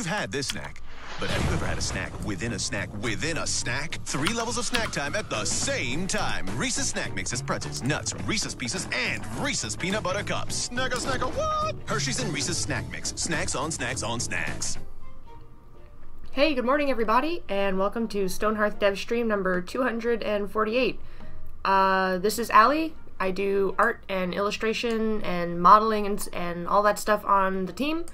You've had this snack, but have you ever had a snack within a snack within a snack? 3 levels of snack time at the same time. Reese's Snack Mixes, pretzels, nuts, Reese's Pieces, and Reese's Peanut Butter Cups. Snacka, what? Hershey's and Reese's Snack Mix. Snacks on snacks on snacks. Hey, good morning everybody, and welcome to Stonehearth Dev Stream number 248. This is Allie. I do art and illustration and modeling and all that stuff on the team,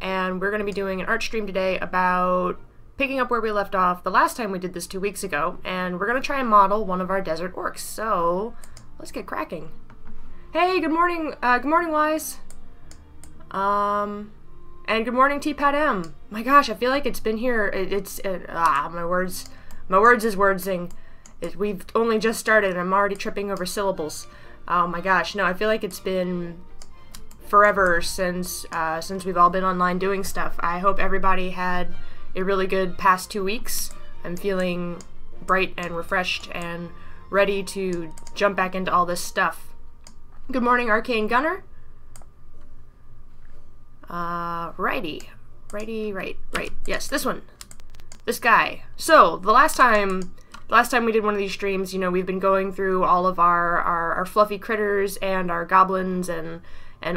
and we're going to be doing an art stream today about picking up where we left off the last time we did this 2 weeks ago, and we're going to try and model one of our desert orcs. So let's get cracking. Hey, good morning Wise. And good morning, T-Pat M. My gosh, I feel like it's been here. My words is wordsing. We've only just started and I'm already tripping over syllables. Oh my gosh, no, I feel like it's been forever since we've all been online doing stuff. I hope everybody had a really good past 2 weeks. I'm feeling bright and refreshed and ready to jump back into all this stuff. Good morning, Arcane Gunner. Right. Yes, this one. This guy. So, the last time we did one of these streams, you know, we've been going through all of our fluffy critters and our goblins and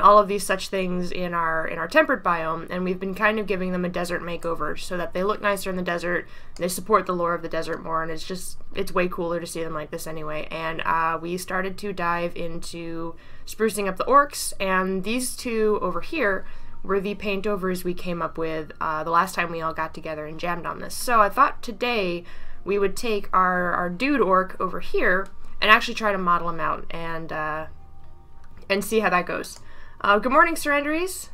all of these such things in our temperate biome, and we've been kind of giving them a desert makeover so that they look nicer in the desert, they support the lore of the desert more, and it's way cooler to see them like this anyway. And we started to dive into sprucing up the orcs, and these two over here were the paint overs we came up with the last time we all got together and jammed on this. So I thought today we would take our dude orc over here and actually try to model him out and see how that goes. Good morning, Surrenderies.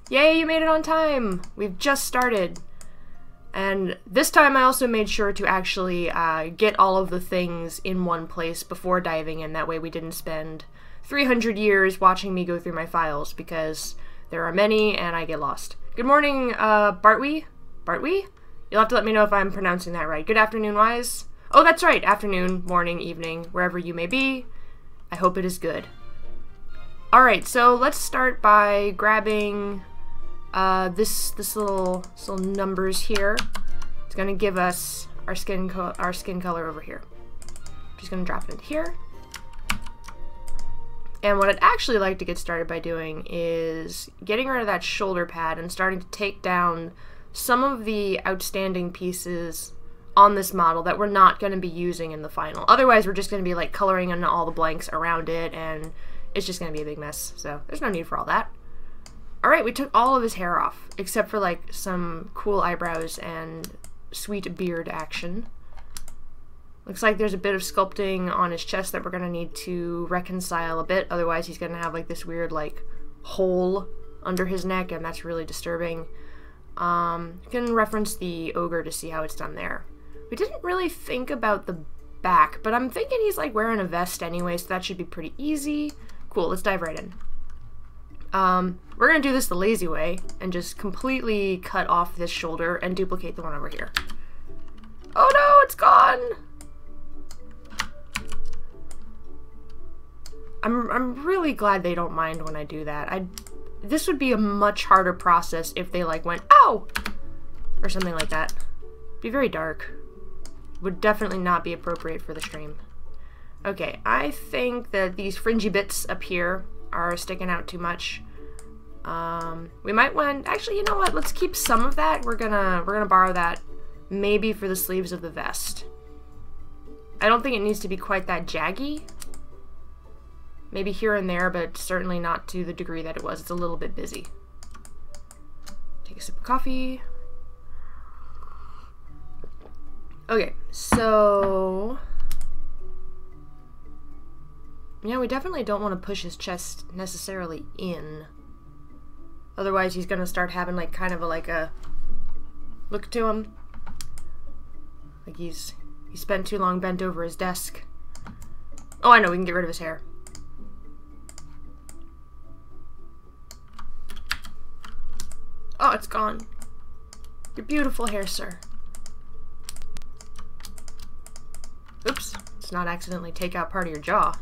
Yay, you made it on time. We've just started. And this time I also made sure to actually get all of the things in one place before diving in. That way we didn't spend 300 years watching me go through my files, because there are many, and I get lost. Good morning, Bartwee? Bartwee? You'll have to let me know if I'm pronouncing that right. Good afternoon, Wise. Oh, that's right. Afternoon, morning, evening, wherever you may be. I hope it is good. Alright, so let's start by grabbing this little numbers here. It's going to give us our skin color over here. Just going to drop it into here. And what I'd actually like to get started by doing is getting rid of that shoulder pad and starting to take down some of the outstanding pieces on this model that we're not going to be using in the final. Otherwise, we're just going to be like coloring in all the blanks around it, and it's just going to be a big mess. So there's no need for all that. Alright, we took all of his hair off, except for like some cool eyebrows and sweet beard action. Looks like there's a bit of sculpting on his chest that we're going to need to reconcile a bit, otherwise he's going to have like this weird like hole under his neck, and that's really disturbing. You can reference the ogre to see how it's done there. We didn't really think about the back, but I'm thinking he's like wearing a vest anyway, so that should be pretty easy. Cool, let's dive right in. We're going to do this the lazy way and just completely cut off this shoulder and duplicate the one over here. Oh no, it's gone! I'm really glad they don't mind when I do that. This would be a much harder process if they like went, ow! Or something like that. Be very dark. Would definitely not be appropriate for the stream. Okay, I think that these fringy bits up here are sticking out too much. We might want, actually, you know what? Let's keep some of that. We're gonna borrow that maybe for the sleeves of the vest. I don't think it needs to be quite that jaggy. Maybe here and there, but certainly not to the degree that it was. It's a little bit busy. Take a sip of coffee. Okay, so yeah, we definitely don't want to push his chest necessarily in. Otherwise he's gonna start having like kind of a look to him. Like he spent too long bent over his desk. Oh, I know, we can get rid of his hair. Oh, it's gone. Your beautiful hair, sir. Oops, let's not accidentally take out part of your jaw.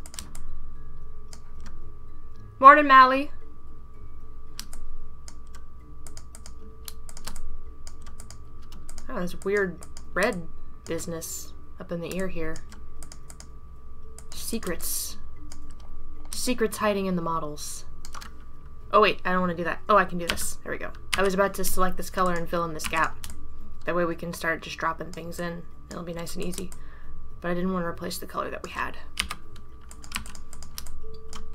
Morning, Mally. Oh, there's weird red business up in the ear here. Secrets. Secrets hiding in the models. Oh wait, I don't want to do that. Oh, I can do this. There we go. I was about to select this color and fill in this gap. That way we can start just dropping things in. It'll be nice and easy. But I didn't want to replace the color that we had.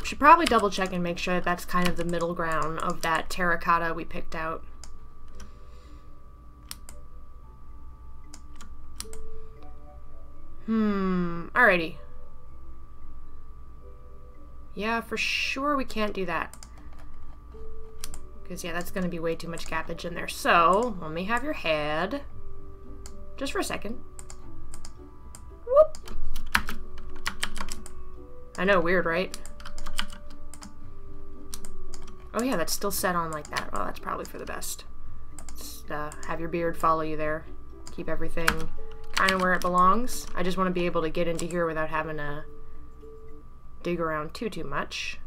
Should probably double check and make sure that that's kind of the middle ground of that terracotta we picked out. Alrighty. Yeah, for sure we can't do that. Because, yeah, that's going to be way too much gappage in there. So, let me have your head. Just for a second. Whoop! I know, weird, right? Oh yeah, that's still set on like that. Oh, that's probably for the best. Just have your beard follow you there. Keep everything kind of where it belongs. I just want to be able to get into here without having to dig around too much.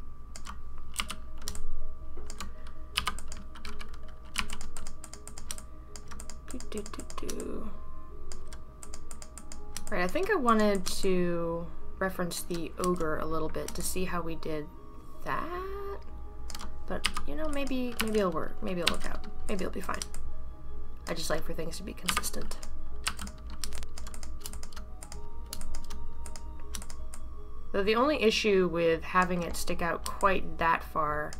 Right, I think I wanted to reference the ogre a little bit to see how we did that. But, you know, maybe it'll work. Maybe it'll work out. Maybe it'll be fine. I just like for things to be consistent. Though the only issue with having it stick out quite that far,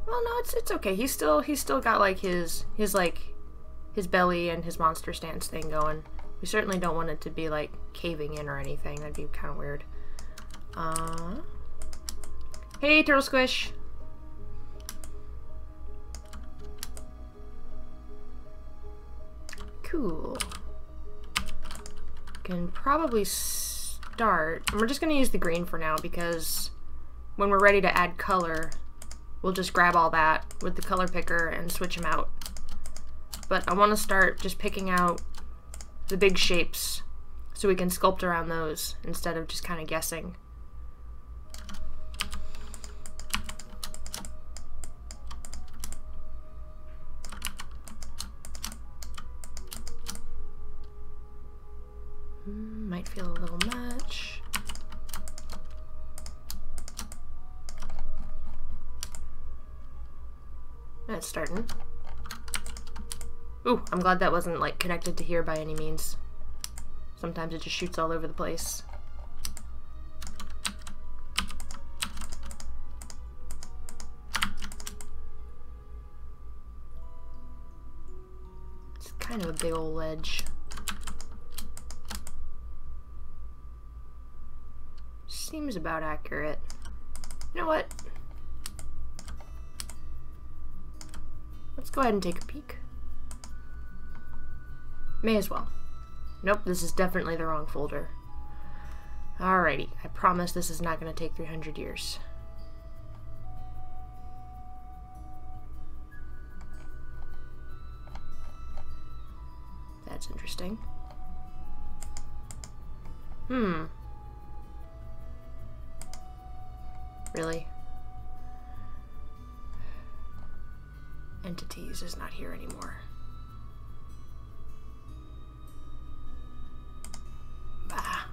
well, no, it's okay. He's still got like his belly and his monster stance thing going. We certainly don't want it to be like caving in or anything. That'd be kind of weird. Hey, Turtle Squish. Cool. Can probably start, and we're just going to use the green for now because when we're ready to add color, we'll just grab all that with the color picker and switch them out. But I want to start just picking out the big shapes so we can sculpt around those instead of just kind of guessing. Might feel a little much. That's starting. Ooh, I'm glad that wasn't like connected to here by any means. Sometimes it just shoots all over the place. It's kind of a big old ledge. Seems about accurate. You know what? Let's go ahead and take a peek. May as well. Nope, this is definitely the wrong folder. Alrighty, I promise this is not going to take 300 years. That's interesting. Really? Entities is not here anymore. Bah.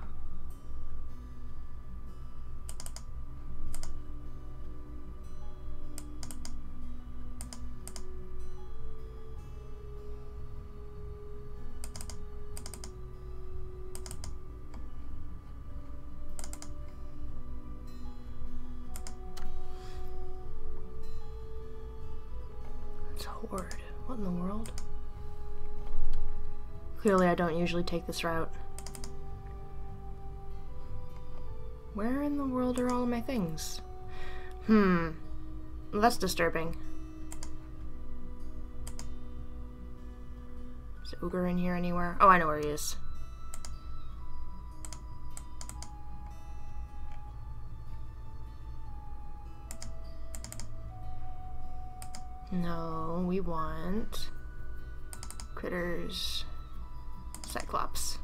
Horde. What in the world? Clearly I don't usually take this route. Where in the world are all of my things? Well, that's disturbing. Is Ogre in here anywhere? Oh, I know where he is. No, we want critters, Cyclops.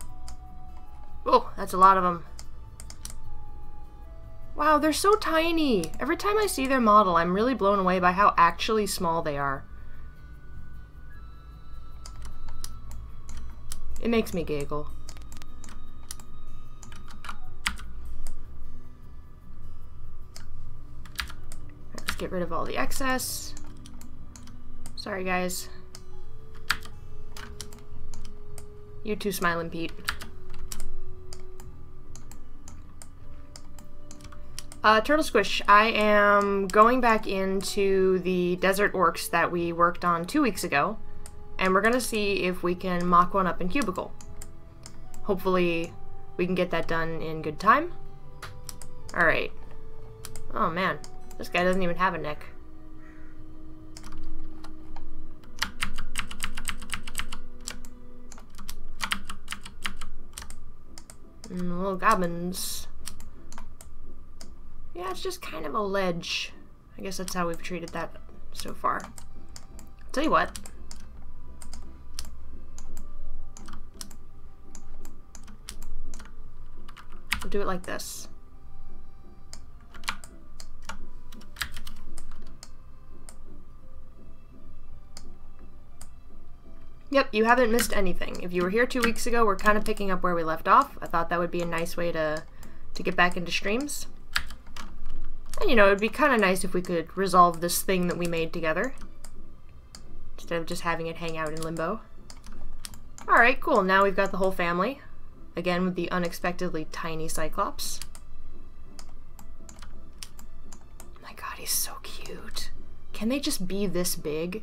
Oh, that's a lot of them. Wow, they're so tiny. Every time I see their model, I'm really blown away by how actually small they are. It makes me giggle. Let's get rid of all the excess. Sorry, guys. You too, Smiling Pete. Turtle Squish, I am going back into the desert orcs that we worked on 2 weeks ago, and we're gonna see if we can mock one up in Cubicle. Hopefully, we can get that done in good time. Alright. Oh man, this guy doesn't even have a neck. And little goblins. Yeah, it's just kind of a ledge. I guess that's how we've treated that so far. I'll tell you what. We'll do it like this. Yep, you haven't missed anything. If you were here 2 weeks ago, we're kind of picking up where we left off. I thought that would be a nice way to get back into streams. And, you know, it'd be kind of nice if we could resolve this thing that we made together, instead of just having it hang out in limbo. Alright, cool. Now we've got the whole family. Again, with the unexpectedly tiny Cyclops. Oh my god, he's so cute. Can they just be this big?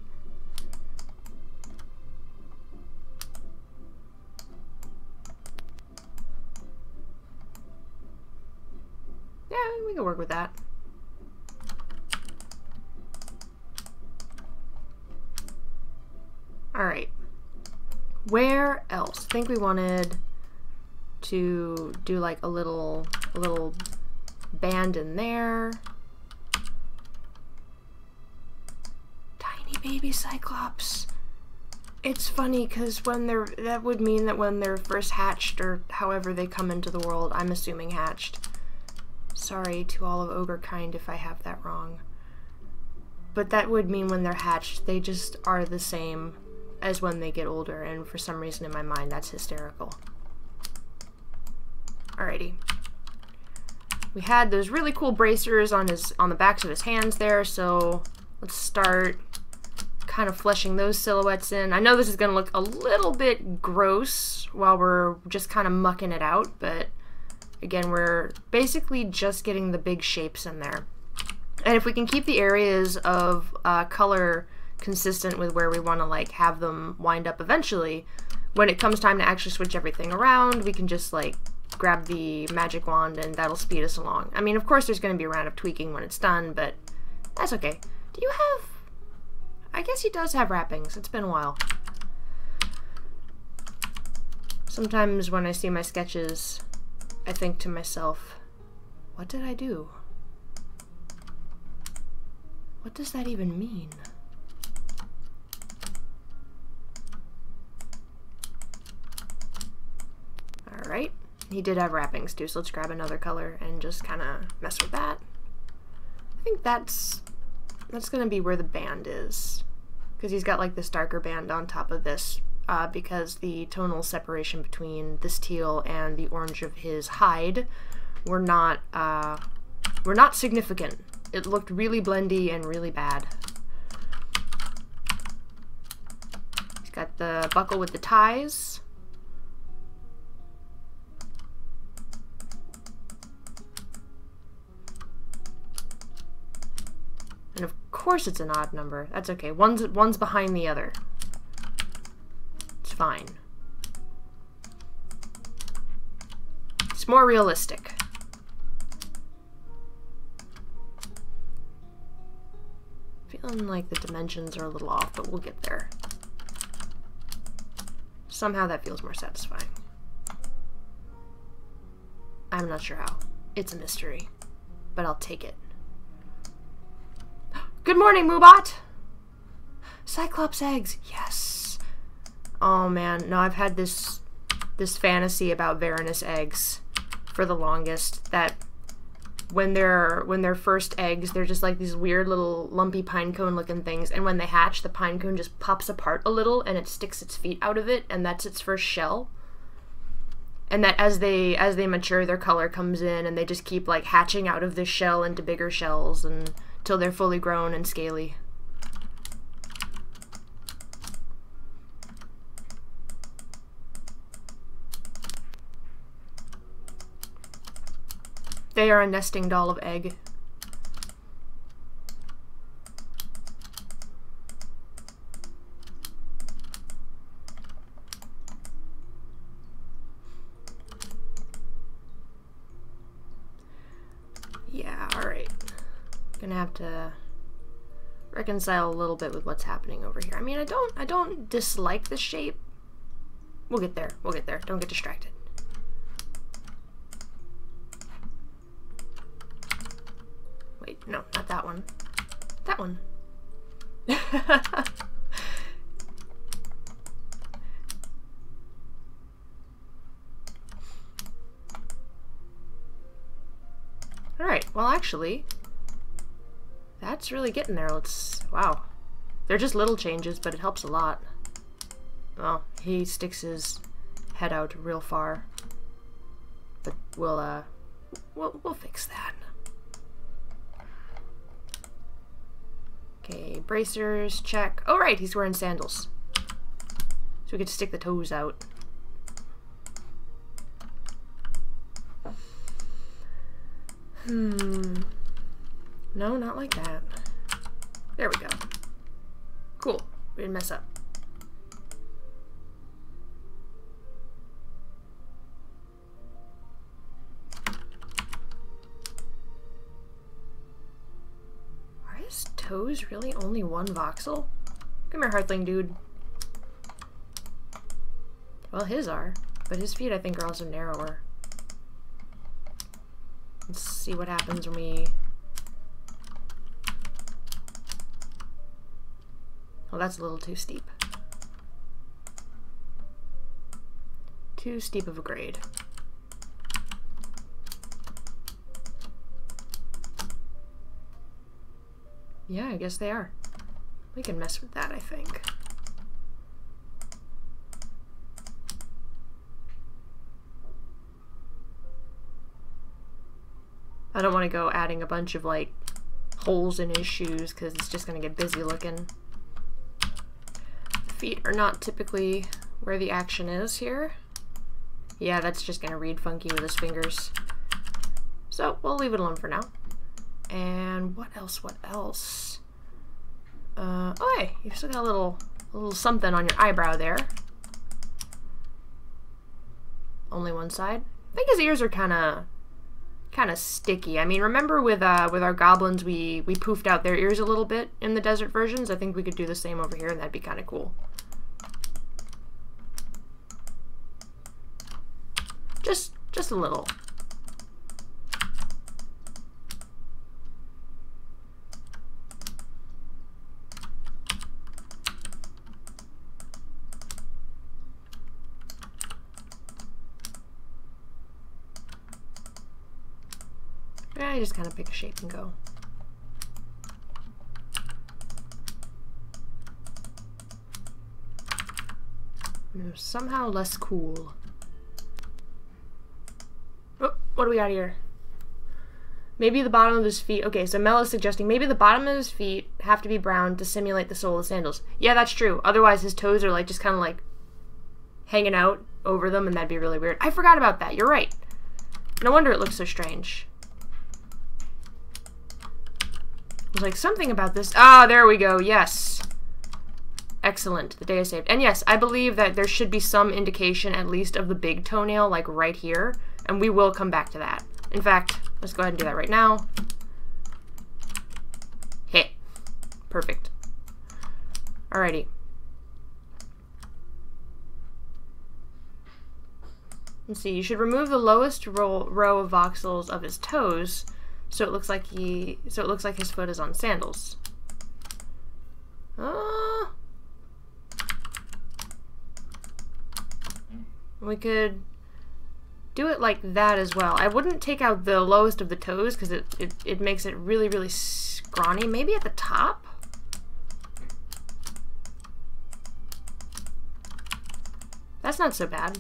Yeah, we can work with that. Alright. Where else? I think we wanted to do like a little band in there. Tiny baby Cyclops. It's funny because that would mean that when they're first hatched, or however they come into the world, I'm assuming hatched. Sorry to all of ogre kind if I have that wrong. But that would mean when they're hatched, they just are the same as when they get older, and for some reason in my mind that's hysterical. Alrighty. We had those really cool bracers on the backs of his hands there, so let's start kind of fleshing those silhouettes in. I know this is going to look a little bit gross while we're just kind of mucking it out, but again, we're basically just getting the big shapes in there. And if we can keep the areas of color consistent with where we want to like have them wind up eventually, when it comes time to actually switch everything around, we can just like grab the magic wand and that'll speed us along. I mean, of course there's going to be a round of tweaking when it's done, but that's okay. Do you have... I guess he does have wrappings. It's been a while. Sometimes when I see my sketches, I think to myself, what did I do? What does that even mean? Alright, he did have wrappings too, so let's grab another color and just kind of mess with that. I think that's going to be where the band is, because he's got like this darker band on top of this, because the tonal separation between this teal and the orange of his hide were not significant. It looked really blendy and really bad. He's got the buckle with the ties. And of course it's an odd number. That's okay. One's behind the other. It's fine. It's more realistic. Feeling like the dimensions are a little off, but we'll get there. Somehow that feels more satisfying. I'm not sure how. It's a mystery, but I'll take it. Good morning, Moobot! Cyclops eggs, yes! Oh man, no, I've had this fantasy about Varanus eggs for the longest, that when they're first eggs, they're just like these weird little lumpy pine cone looking things, and when they hatch, the pine cone just pops apart a little and it sticks its feet out of it, and that's its first shell. And that as they mature, their color comes in, and they just keep like hatching out of this shell into bigger shells until they're fully grown and scaly. They are a nesting doll of egg. Yeah, alright. Gonna have to reconcile a little bit with what's happening over here. I mean, I don't dislike the shape. We'll get there. We'll get there. Don't get distracted. Wait, no, not that one. That one. Alright, well actually, that's really getting there. Wow. They're just little changes, but it helps a lot. Well, he sticks his head out real far. But we'll fix that. Okay, bracers, check. Oh right, he's wearing sandals. So we get to stick the toes out. No, not like that. There we go. Cool. We didn't mess up. Are his toes really only one voxel? Come here, Hearthling dude. Well, his are, but his feet I think are also narrower. Let's see what happens when we... Oh, that's a little too steep. Too steep of a grade. Yeah, I guess they are. We can mess with that, I think. I don't want to go adding a bunch of, like, holes in his shoes, because it's just going to get busy looking. The feet are not typically where the action is here. Yeah, that's just going to read funky with his fingers. So, we'll leave it alone for now. And what else, what else? Oh hey, you've still got a little something on your eyebrow there. Only one side. I think his ears are kind of sticky. I mean, remember with our goblins, we poofed out their ears a little bit in the desert versions. I think we could do the same over here, and that'd be kind of cool. Just a little. Yeah, you just kind of pick a shape and go. Somehow less cool. Oh, what do we got here? Maybe the bottom of his feet. Okay, so Mel is suggesting maybe the bottom of his feet have to be brown to simulate the sole of the sandals. Yeah, that's true. Otherwise, his toes are like just kind of like hanging out over them, and that'd be really weird. I forgot about that. You're right. No wonder it looks so strange. There's like something about this. Ah, there we go. Yes. Excellent. The day is saved. And yes, I believe that there should be some indication at least of the big toenail, like right here. And we will come back to that. In fact, let's go ahead and do that right now. Hit. Perfect. Alrighty. Let's see. You should remove the lowest row of voxels of his toes, so it looks like his foot is on sandals. We could do it like that as well. I wouldn't take out the lowest of the toes because it makes it really, really scrawny. Maybe at the top? That's not so bad.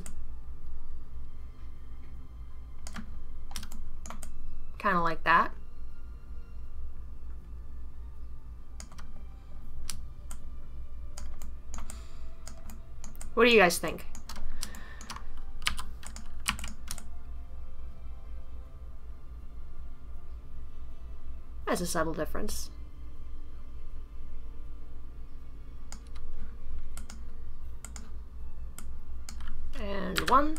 Kind of like that. What do you guys think? That's a subtle difference. And one.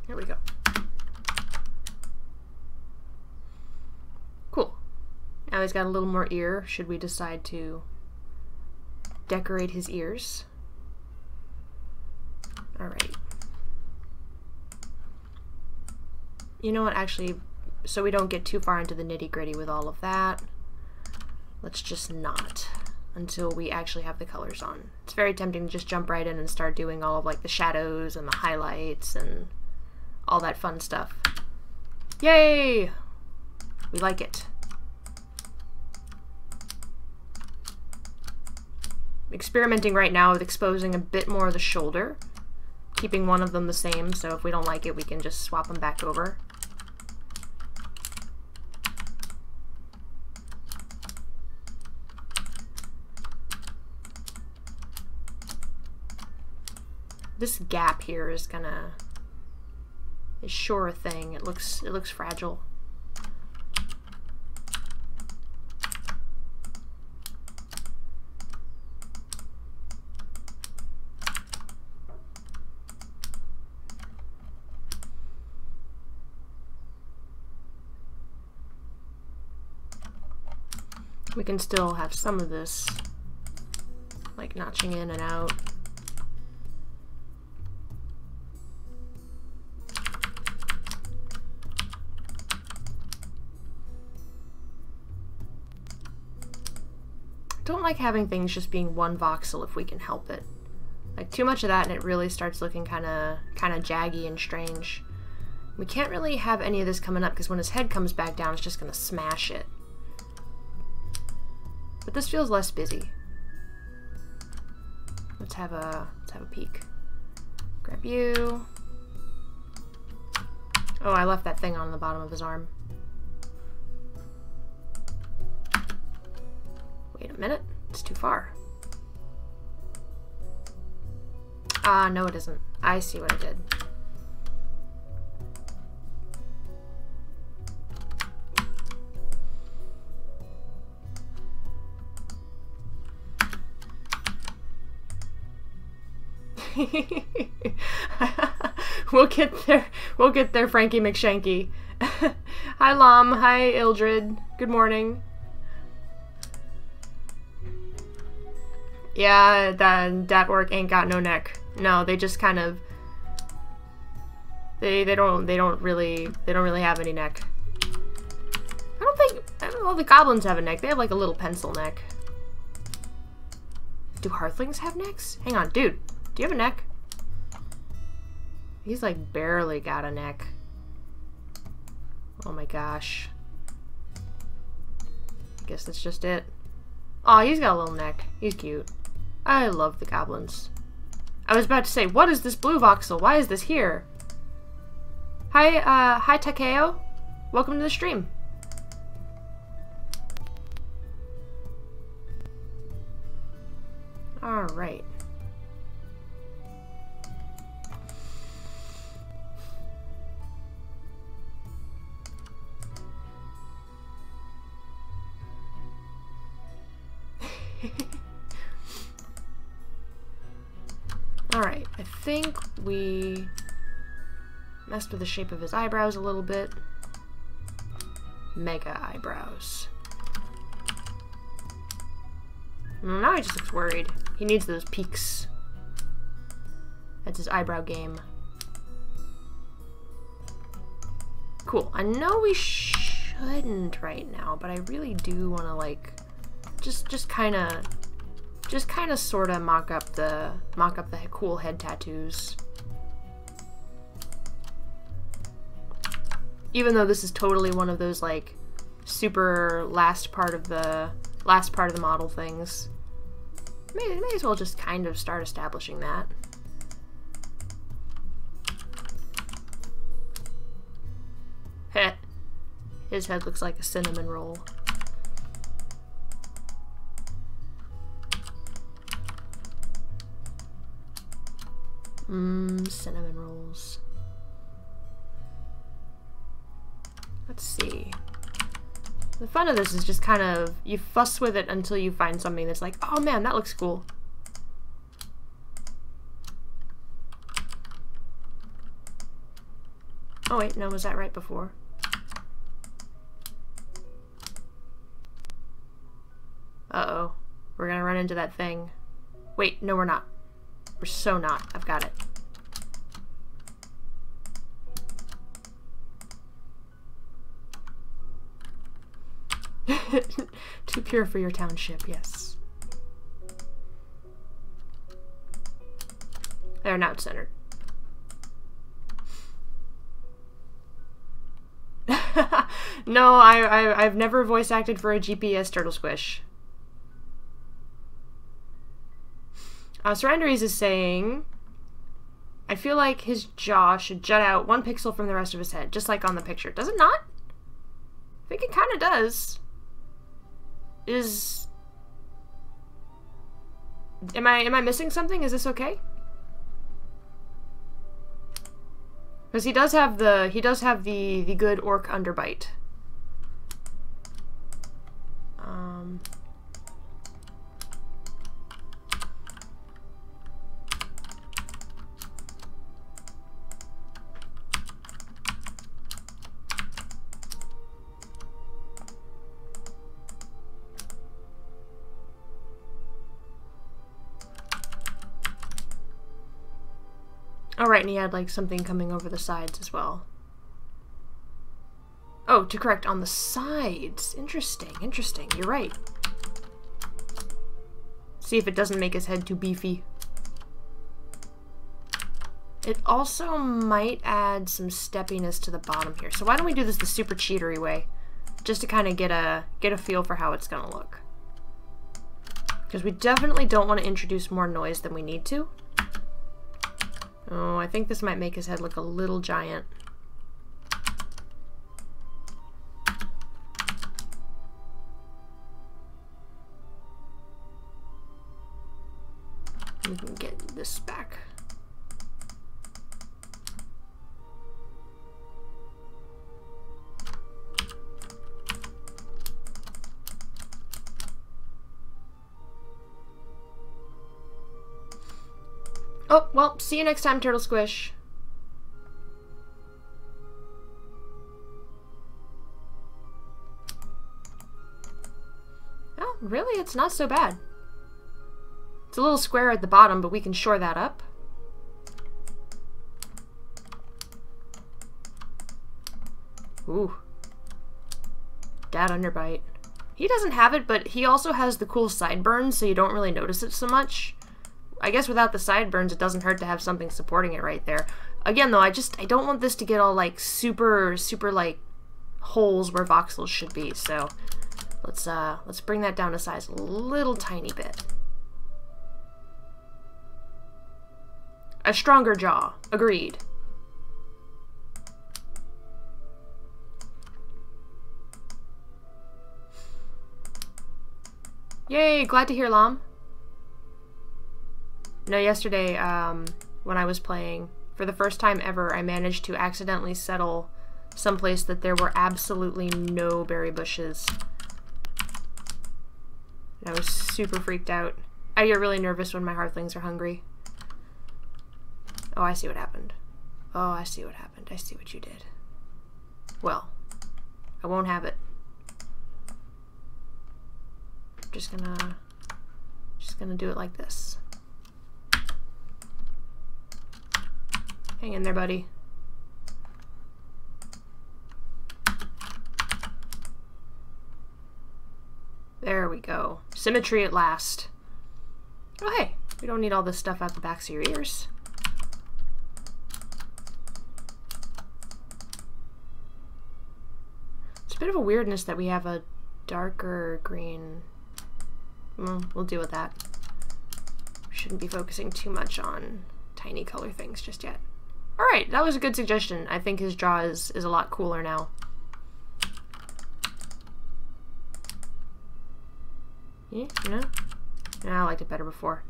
There we go. Cool. Now he's got a little more ear, should we decide to decorate his ears. Alright. You know what, actually, so we don't get too far into the nitty-gritty with all of that, let's just not until we actually have the colors on. It's very tempting to just jump right in and start doing all of like the shadows and the highlights and all that fun stuff. Yay! We like it. Experimenting right now with exposing a bit more of the shoulder, keeping one of them the same, so if we don't like it we can just swap them back over. This gap here is sure a thing. It looks fragile. We can still have some of this like notching in and out. Don't like having things just being one voxel if we can help it. Like too much of that and it really starts looking kind of jaggy and strange. We can't really have any of this coming up because when his head comes back down it's just gonna smash it. But this feels less busy. Let's have a peek. Grab you. Oh, I left that thing on the bottom of his arm. Wait a minute, it's too far. Ah, no it isn't. I see what I did. We'll get there, Frankie McShanky. Hi Lom, hi Ildred, good morning. Yeah, that orc ain't got no neck. No, they just kind of they don't really have any neck. I don't know, all the goblins have a neck. They have like a little pencil neck. Do hearthlings have necks? Hang on, dude. Do you have a neck? He's like barely got a neck. Oh my gosh. I guess that's just it. Aw, he's got a little neck. He's cute. I love the goblins. I was about to say, what is this blue voxel? Why is this here? Hi Takeo. Welcome to the stream. Alright. Alright, I think we messed with the shape of his eyebrows a little bit. Mega eyebrows. Now he just looks worried. He needs those peaks. That's his eyebrow game. Cool. I know we shouldn't right now, but I really do want to, like, just kind of sort of mock up the cool head tattoos. Even though this is totally one of those like super last part of the model things, may as well just kind of start establishing that. Heh. His head looks like a cinnamon roll. Cinnamon rolls. Let's see. The fun of this is just kind of, you fuss with it until you find something that's like, oh man, that looks cool. Oh wait, no, was that right before? Uh-oh. We're gonna run into that thing. Wait, no we're not. We're so not. I've got it. Too pure for your township, yes. There, now it's centered. No, I've never voice acted for a GPS Turtle Squish. Surrenderies is saying, I feel like his jaw should jut out 1 pixel from the rest of his head, just like on the picture. Does it not? I think it kind of does. Am I missing something? Is this okay? Because he does have the good orc underbite. Oh, right, and he had, like, something coming over the sides as well. Oh, to correct, on the sides. Interesting, interesting. You're right. See if it doesn't make his head too beefy. It also might add some steppiness to the bottom here. So why don't we do this the super cheatery way? Just to kind of get a feel for how it's gonna look. Because we definitely don't want to introduce more noise than we need to. Oh, I think this might make his head look a little giant. We can get this back. Oh, well, see you next time, Turtle Squish. Oh, really? It's not so bad. It's a little square at the bottom, but we can shore that up. Ooh. Dad underbite. He doesn't have it, but he also has the cool sideburns, so you don't really notice it so much. I guess without the sideburns, it doesn't hurt to have something supporting it right there. Again, though, I don't want this to get all, like, super, like, holes where voxels should be, so let's bring that down to size a little tiny bit. A stronger jaw. Agreed. Yay, glad to hear, Lam. No, yesterday, when I was playing, for the first time ever, I managed to accidentally settle someplace that there were absolutely no berry bushes. And I was super freaked out. I get really nervous when my hearthlings are hungry. Oh, I see what happened. Oh, I see what happened. I see what you did. Well, I won't have it. Just gonna do it like this. Hang in there, buddy. There we go. Symmetry at last. Oh hey, we don't need all this stuff out the backs of your ears. It's a bit of a weirdness that we have a darker green. Well, we'll deal with that. Shouldn't be focusing too much on tiny color things just yet. Alright, that was a good suggestion. I think his jaw is a lot cooler now. Yeah, no? Yeah, I liked it better before.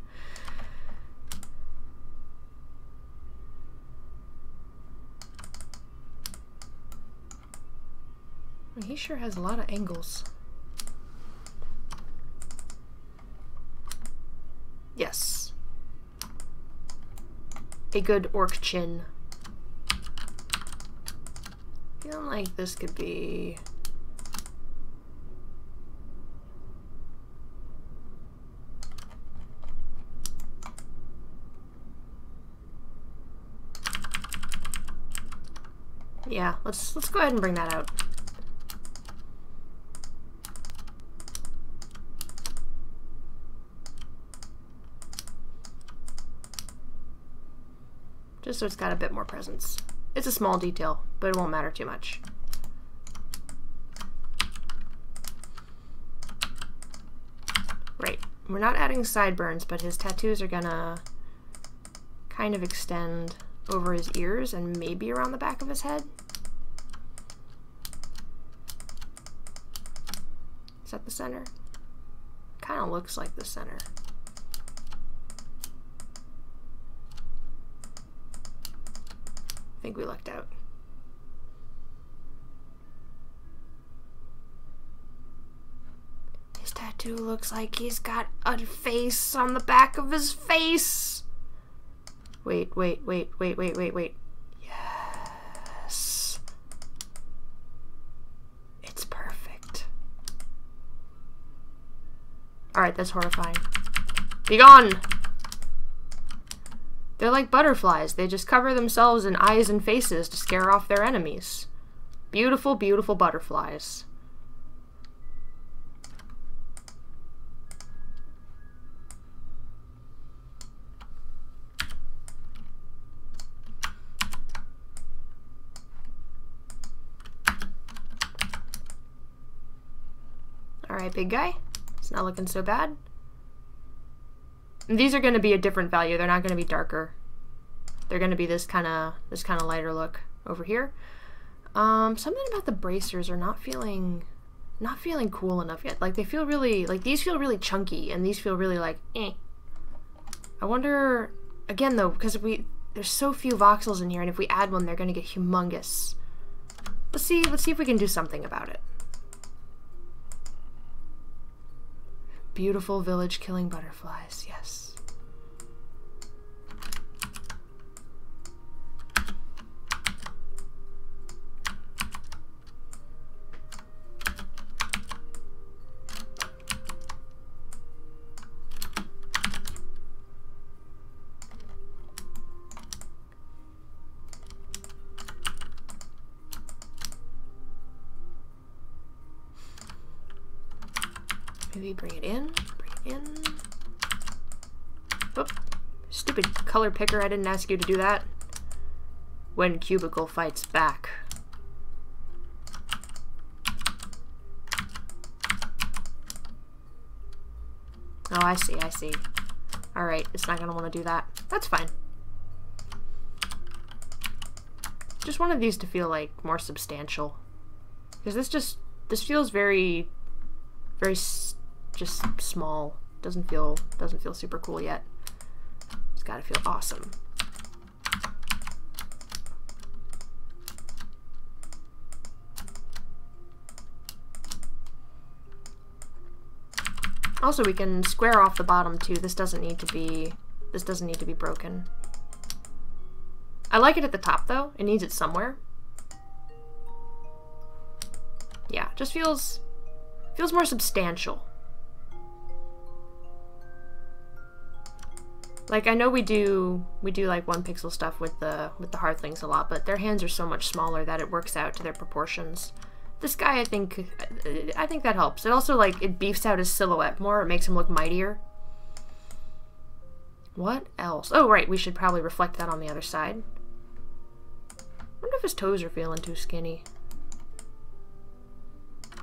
He sure has a lot of angles. Yes. A good orc chin. Feeling like this could be... Yeah, let's go ahead and bring that out. Just so it's got a bit more presence. It's a small detail, but it won't matter too much. Right, we're not adding sideburns, but his tattoos are gonna kind of extend over his ears and maybe around the back of his head. Is that the center? Kind of looks like the center. I think we lucked out. His tattoo looks like he's got a face on the back of his face. Wait. Yes. It's perfect. Alright, that's horrifying. Be gone! They're like butterflies. They just cover themselves in eyes and faces to scare off their enemies. Beautiful, beautiful butterflies. Alright, big guy. It's not looking so bad. And these are going to be a different value. They're not going to be darker. They're going to be this kind of lighter look over here. Something about the bracers are not feeling cool enough yet. Like they feel really, like these feel really chunky and these feel really like eh. I wonder, again though, because there's so few voxels in here, and if we add one they're going to get humongous. Let's see if we can do something about it. Beautiful village killing butterflies, yes. Maybe bring it in. Oop. Stupid color picker, I didn't ask you to do that. When Cubicle fights back. Oh, I see. Alright, it's not gonna want to do that. That's fine. Just wanted these to feel like more substantial. Because this feels very just small. Doesn't feel super cool yet. It's gotta feel awesome. Also, we can square off the bottom too. This doesn't need to be broken. I like it at the top though. It needs it somewhere. Yeah, just feels more substantial. Like, I know we do like 1 pixel stuff with the Hearthlings a lot, but their hands are so much smaller that it works out to their proportions. this guy, I think that helps. It also, like, it beefs out his silhouette more. It makes him look mightier. What else? Oh, right, we should probably reflect that on the other side. I wonder if his toes are feeling too skinny.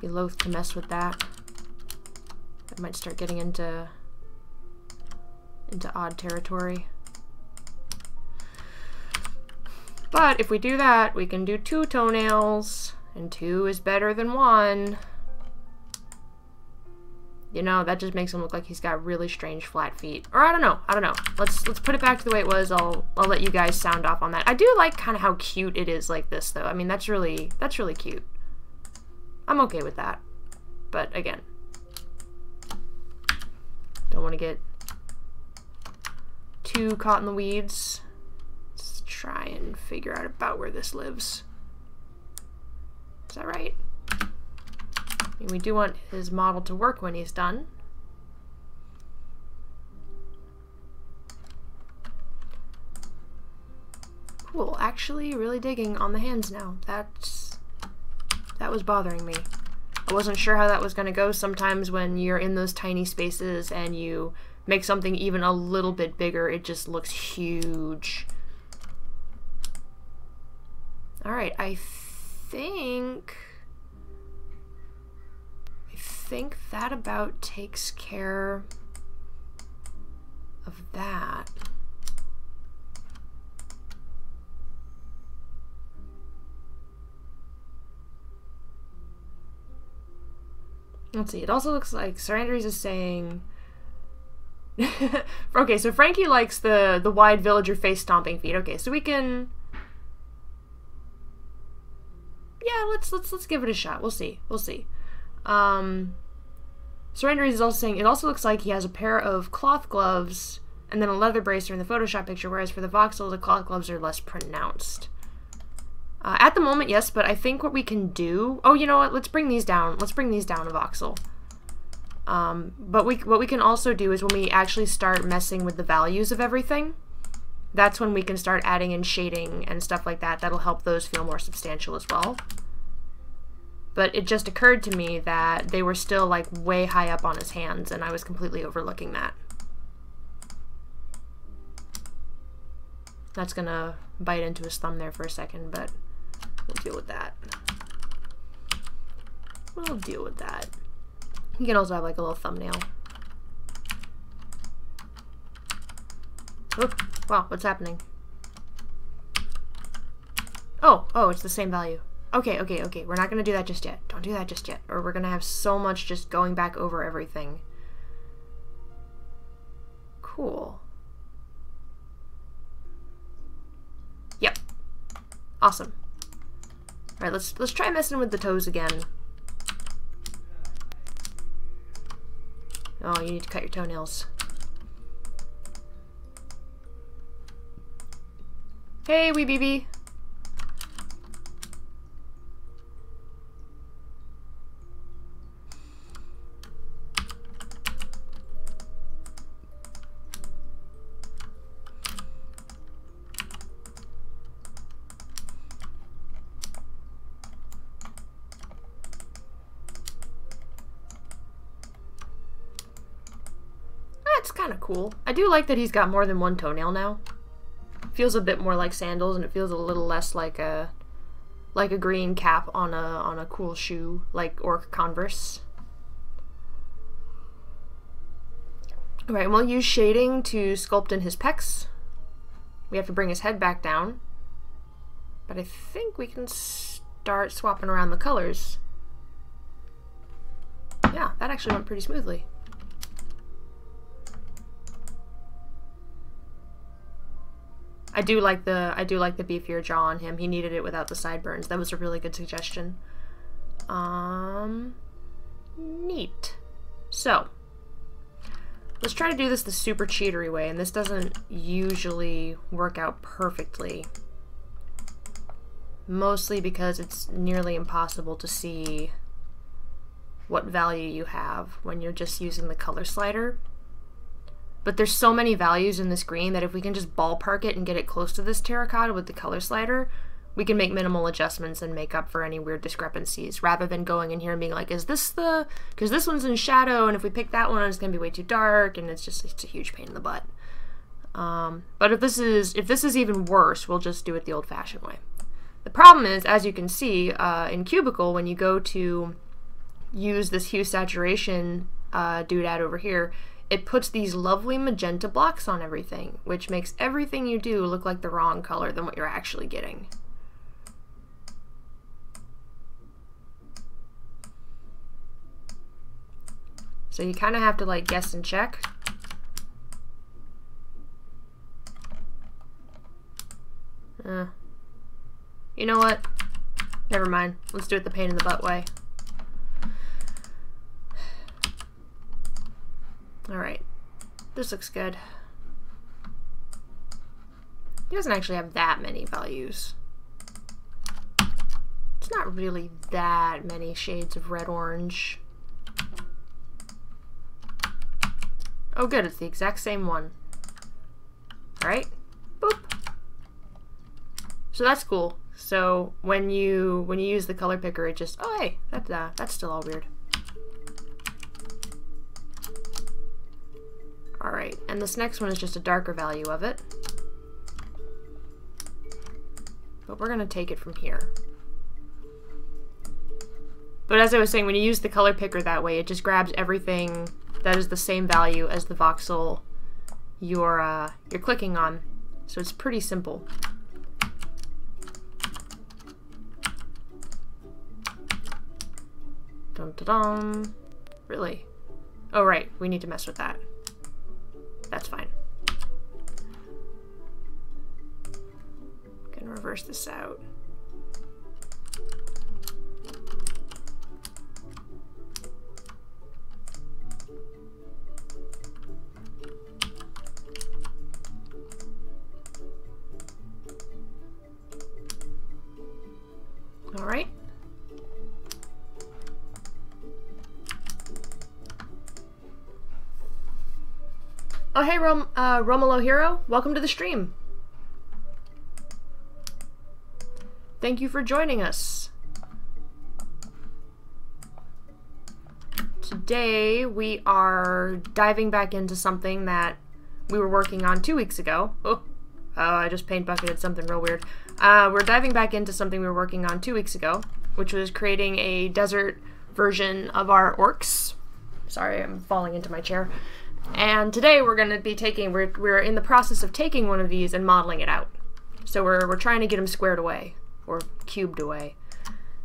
Be loath to mess with that. I might start getting into odd territory. But if we do that, we can do 2 toenails, and 2 is better than 1. You know, that just makes him look like he's got really strange flat feet. Or I don't know. Let's put it back to the way it was. I'll let you guys sound off on that. I do like kind of how cute it is like this, though. I mean, that's really cute. I'm okay with that. But again, don't want to get too caught in the weeds. Let's try and figure out about where this lives. Is that right? And we do want his model to work when he's done. Cool. Actually, really digging on the hands now. That was bothering me. I wasn't sure how that was going to go. Sometimes when you're in those tiny spaces and you make something even a little bit bigger, it just looks huge. Alright, I think that about takes care of that. Let's see, it also looks like Sir Andres is saying... Okay, so Frankie likes the wide villager face stomping feet. Okay, so we can... Yeah, let's give it a shot. We'll see. Sir Andres is also saying it also looks like he has a pair of cloth gloves and then a leather bracer in the Photoshop picture, whereas for the voxel, the cloth gloves are less pronounced. At the moment, yes, but I think what we can do... Oh, you know what? Let's bring these down. Let's bring these down a voxel. But what we can also do is when we actually start messing with the values of everything, that's when we can start adding in shading and stuff like that. That'll help those feel more substantial as well. But it just occurred to me that they were still like way high up on his hands, and I was completely overlooking that. That's gonna bite into his thumb there for a second, but we'll deal with that. We'll deal with that. You can also have like a little thumbnail. Oh, wow, what's happening? Oh, it's the same value. Okay, we're not gonna do that just yet. Don't do that just yet, or we're gonna have so much just going back over everything. Cool. Yep. Awesome. Alright, let's try messing with the toes again. Oh, you need to cut your toenails. Hey, wee BB. That's kind of cool. I do like that he's got more than one toenail now. Feels a bit more like sandals, and it feels a little less like a green cap on a cool shoe like Orc Converse. Alright, and we'll use shading to sculpt in his pecs. We have to bring his head back down. But I think we can start swapping around the colors. Yeah, that actually went pretty smoothly. I do like the beefier jaw on him. He needed it without the sideburns. That was a really good suggestion. Neat. So, let's try to do this the super cheatery way, and this doesn't usually work out perfectly. Mostly because it's nearly impossible to see what value you have when you're just using the color slider. But there's so many values in this green that if we can just ballpark it and get it close to this terracotta with the color slider, we can make minimal adjustments and make up for any weird discrepancies, rather than going in here and being like, is this the, because this one's in shadow, and if we pick that one, it's going to be way too dark, and it's a huge pain in the butt. But if this is even worse, we'll just do it the old-fashioned way. The problem is, as you can see, in Cubicle, when you go to use this hue saturation doodad over here, it puts these lovely magenta blocks on everything, which makes everything you do look like the wrong color than what you're actually getting. So you kind of have to like guess and check. You know what? Never mind. Let's do it the pain in the butt way. Alright. This looks good. He doesn't actually have that many values. It's not really that many shades of red-orange. Oh good, it's the exact same one. Alright. Boop. So that's cool. So when you use the color picker, it just, oh hey, that's still all weird. Alright, and this next one is just a darker value of it. But we're gonna take it from here. But as I was saying, when you use the color picker that way, it just grabs everything that is the same value as the voxel you're clicking on. So it's pretty simple. Dun dun dun. Really? Oh right, we need to mess with that. That's fine. Gonna reverse this out. All right. Oh hey Romulo Hero, welcome to the stream. Thank you for joining us. Today we are diving back into something that we were working on 2 weeks ago. Oh, I just paint bucketed something real weird. We're diving back into something we were working on 2 weeks ago, which was creating a desert version of our orcs. Sorry, I'm falling into my chair. And today we're going to be taking, we're in the process of taking one of these and modeling it out. So we're trying to get them squared away, or cubed away.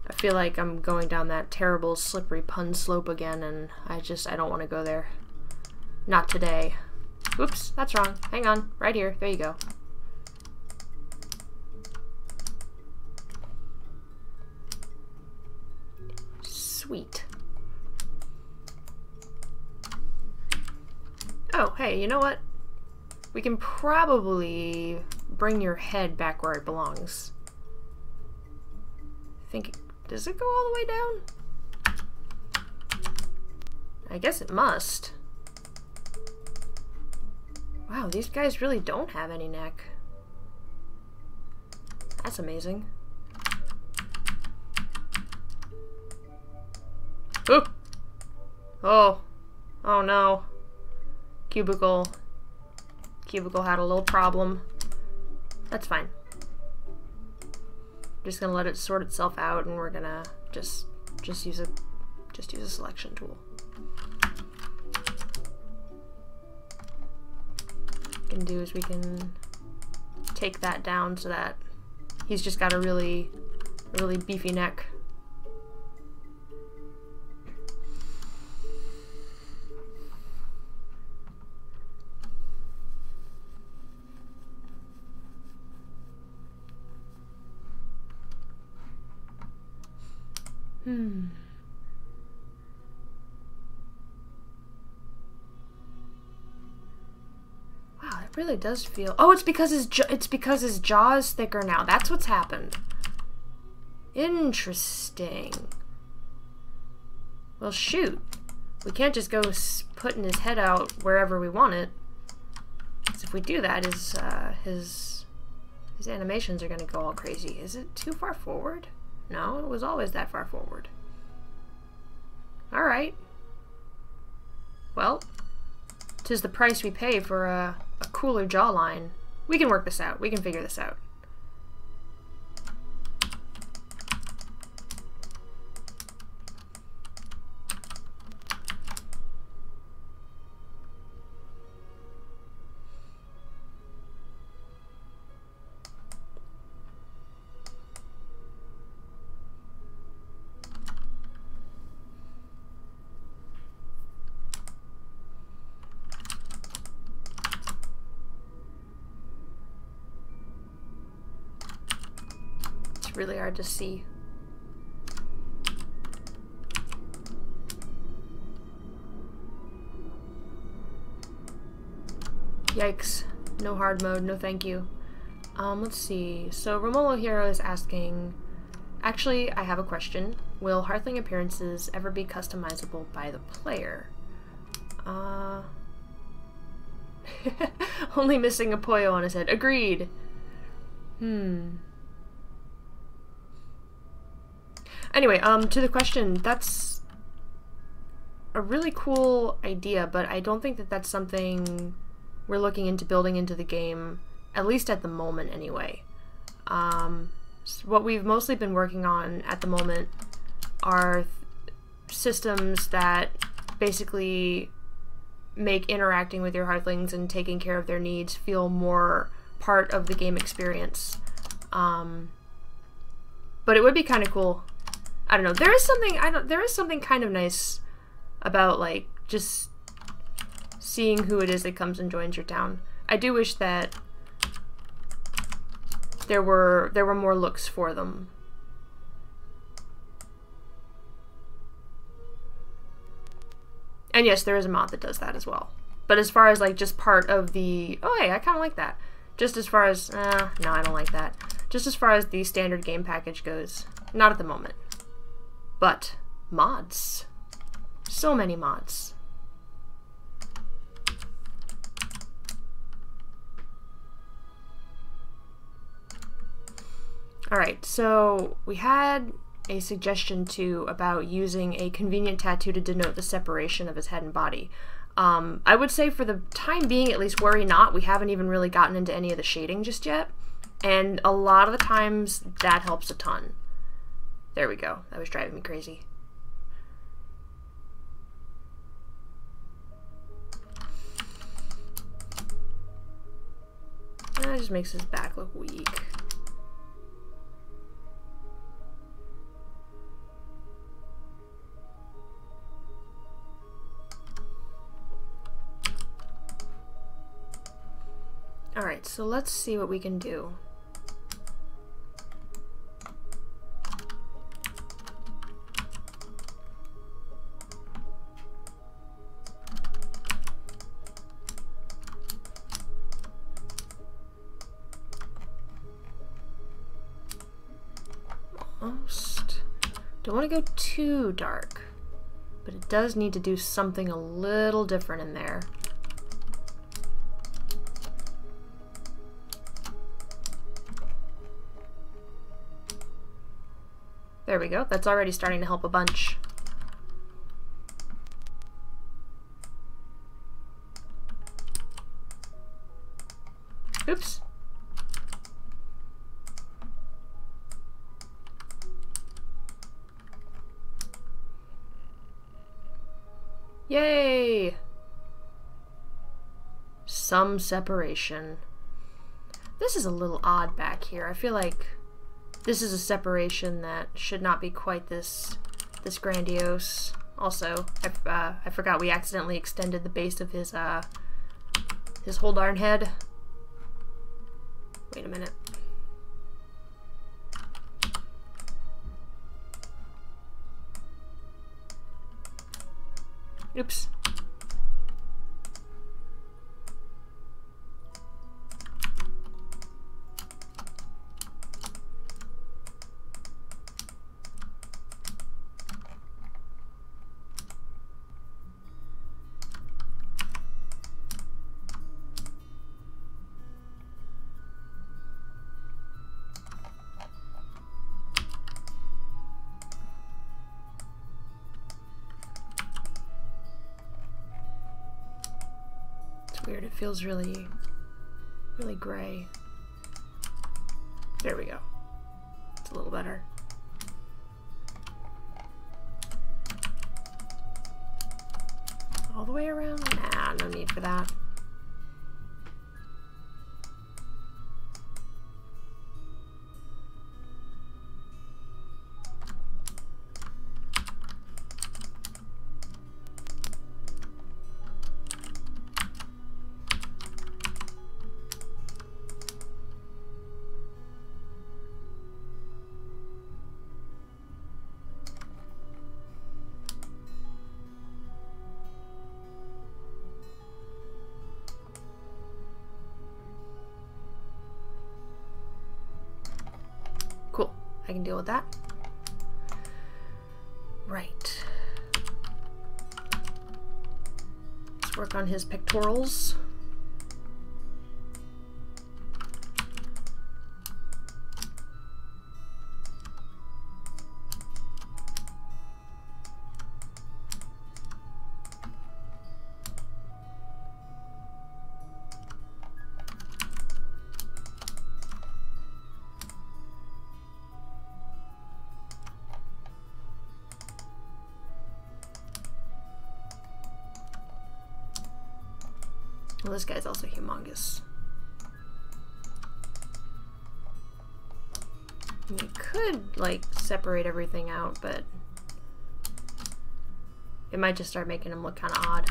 I feel like I'm going down that terrible slippery pun slope again, and I don't want to go there. Not today. Oops, that's wrong. Hang on, right here, there you go. Sweet. Oh, hey, you know what? We can probably bring your head back where it belongs. I think, does it go all the way down? I guess it must. Wow, these guys really don't have any neck. That's amazing. Ooh! Oh. Oh no. Cubicle had a little problem. That's fine. Just gonna let it sort itself out, and we're gonna just use a selection tool. What we can do is we can take that down so that he's just got a really beefy neck. Wow, it really does feel. Oh, it's because his jaw is thicker now. That's what's happened. Interesting. Well, shoot. We can't just go putting his head out wherever we want it. Because if we do that, his These animations are gonna go all crazy. Is it too far forward? No, it was always that far forward. Alright. Well, 'tis the price we pay for a cooler jawline. We can work this out. We can figure this out. Really hard to see. Yikes. No hard mode, no thank you. Let's see. So Romolo Hero is asking, actually, I have a question. Will Hearthling appearances ever be customizable by the player? Only missing a Poyo on his head. Agreed. Anyway, to the question, that's a really cool idea, but I don't think that that's something we're looking into building into the game, at least at the moment anyway. What we've mostly been working on at the moment are systems that basically make interacting with your Hearthlings and taking care of their needs feel more part of the game experience. But it would be kind of cool. I don't know. There is something kind of nice about like just seeing who it is that comes and joins your town. I do wish that there were more looks for them. And yes, there is a mod that does that as well. But as far as like just part of the, oh hey, I kind of like that. Just as far as, no, I don't like that. Just as far as the standard game package goes, not at the moment. But mods. So many mods. Alright, so we had a suggestion too about using a convenient tattoo to denote the separation of his head and body. I would say for the time being, at least worry not, we haven't even really gotten into any of the shading just yet. And a lot of the times, that helps a ton. There we go. That was driving me crazy. That just makes his back look weak. Alright, so let's see what we can do. Almost. Don't want to go too dark, but it does need to do something a little different in there. There we go. That's already starting to help a bunch. Oops. Yay! Some separation. This is a little odd back here. I feel like this is a separation that should not be quite this grandiose. Also, I forgot we accidentally extended the base of his whole darn head. Wait a minute. Oops. feels really, really gray. There we go. It's a little better. All the way around? Nah, no need for that. Cool. I can deal with that. Right. Let's work on his pectorals. Well, this guy's also humongous. You could, like, separate everything out, but it might just start making him look kind of odd.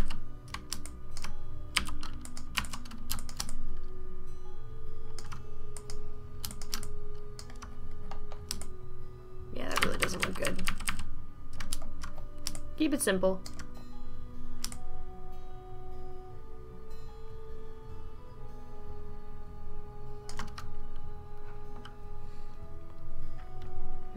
Yeah, that really doesn't look good. Keep it simple.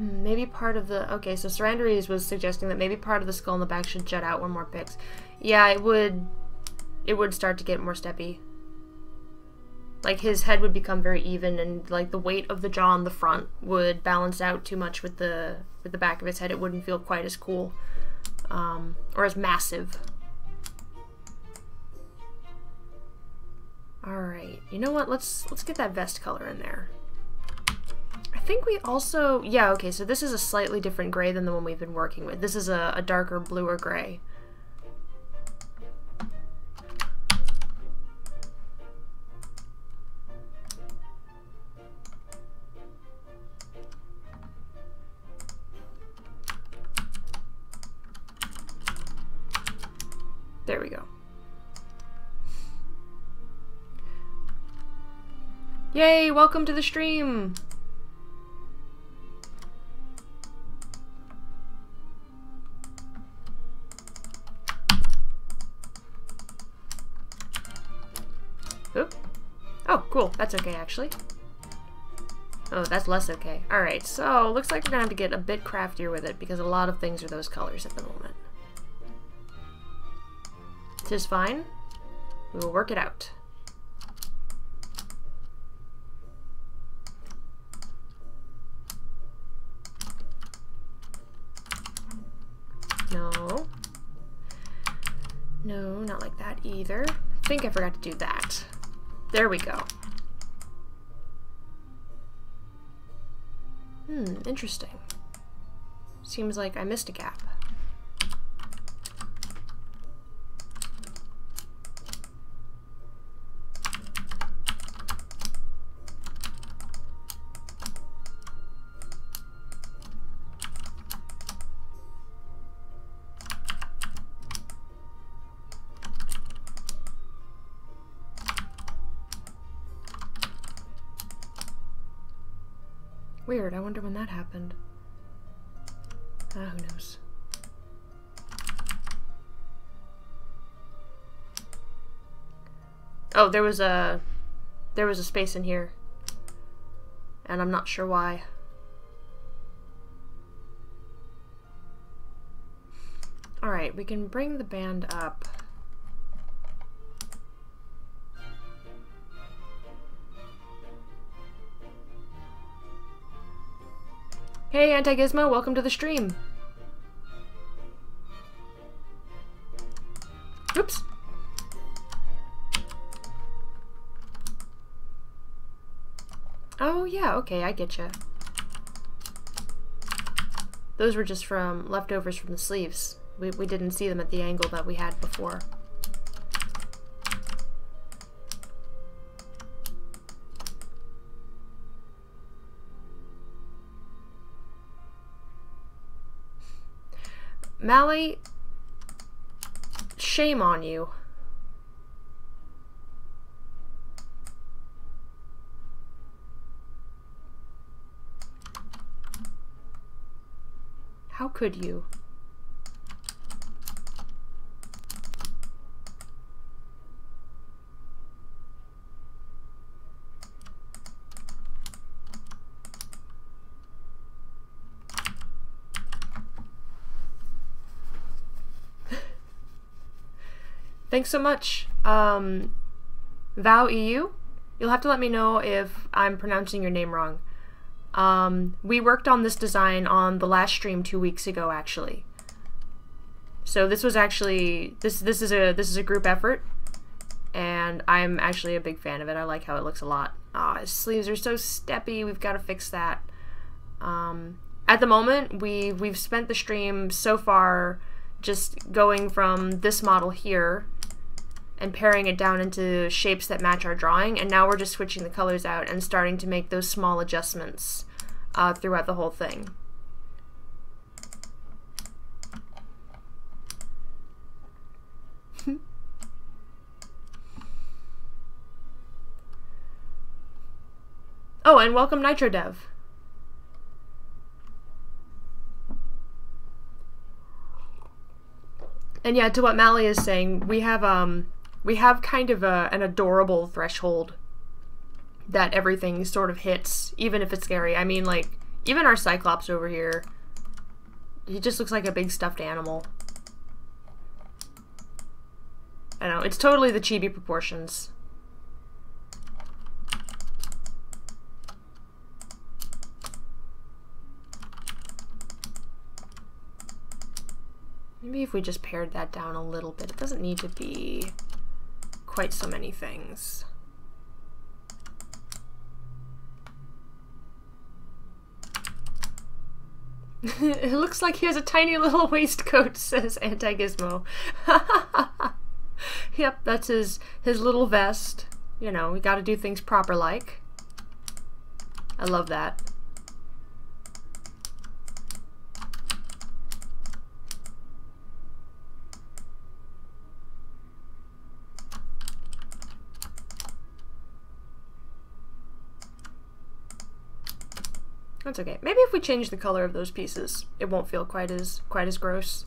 Maybe part of the... Okay, so Sarandaries was suggesting that maybe part of the skull in the back should jut out one more pix. Yeah, it would start to get more steppy. Like, his head would become very even, and, like, the weight of the jaw on the front would balance out too much with the back of his head. It wouldn't feel quite as cool. Or as massive. Alright, you know what? Let's get that vest color in there. I think we also... Yeah, okay, so this is a slightly different gray than the one we've been working with. This is a darker bluer gray. There we go. Yay, welcome to the stream! Oop. Oh, cool. That's okay, actually. Oh, that's less okay. Alright, so looks like we're gonna have to get a bit craftier with it because a lot of things are those colors at the moment. 'Tis fine. We will work it out. No. No, not like that either. I think I forgot to do that. There we go. Interesting. Seems like I missed a gap. Weird, I wonder when that happened. Ah, who knows. Oh, there was a space in here. And I'm not sure why. Alright, we can bring the band up. Hey, Anti-Gizmo, welcome to the stream. Oops. Oh yeah, okay, I get you. Those were just from leftovers from the sleeves. We didn't see them at the angle that we had before. Mally, shame on you. How could you? Thanks so much. Vow EU? You'll have to let me know if I'm pronouncing your name wrong. We worked on this design on the last stream 2 weeks ago, actually. So this was actually this is a group effort, and I'm actually a big fan of it. I like how it looks a lot. His sleeves are so steppy. We've got to fix that. At the moment, we've spent the stream so far just going from this model here and paring it down into shapes that match our drawing, and now we're just switching the colors out and starting to make those small adjustments throughout the whole thing. Oh, and welcome Nitro Dev. And yeah, to what Mally is saying, we have kind of an adorable threshold that everything sort of hits, even if it's scary. I mean, like, even our Cyclops over here, he just looks like a big stuffed animal. I don't know, it's totally the chibi proportions. Maybe if we just pared that down a little bit. It doesn't need to be quite so many things. It looks like he has a tiny little waistcoat, says Anti-Gizmo. Yep, that's his little vest. You know, we gotta do things proper like. I love that. That's okay. Maybe if we change the color of those pieces, it won't feel quite as gross.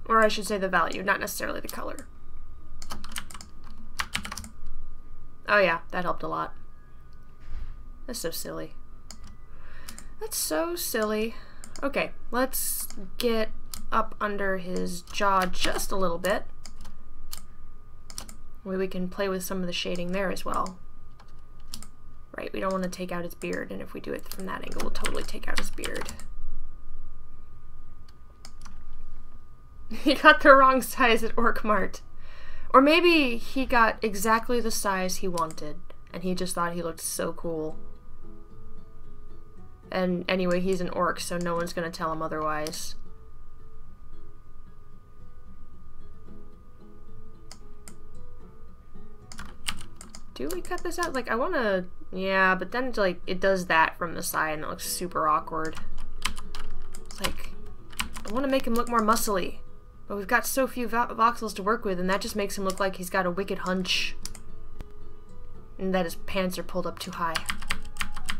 Or I should say the value, not necessarily the color. Oh yeah, that helped a lot. That's so silly. That's so silly. Okay, let's get up under his jaw just a little bit. Maybe we can play with some of the shading there as well. Right, we don't want to take out his beard, and if we do it from that angle, we'll totally take out his beard. He got the wrong size at Orkmart. Or maybe he got exactly the size he wanted, and he just thought he looked so cool. And anyway, he's an orc, so no one's gonna tell him otherwise. Do we cut this out? Like, I wanna... Yeah, but then, like, it does that from the side, and it looks super awkward. It's like, I want to make him look more muscly, but we've got so few voxels to work with, and that just makes him look like he's got a wicked hunch. And that his pants are pulled up too high.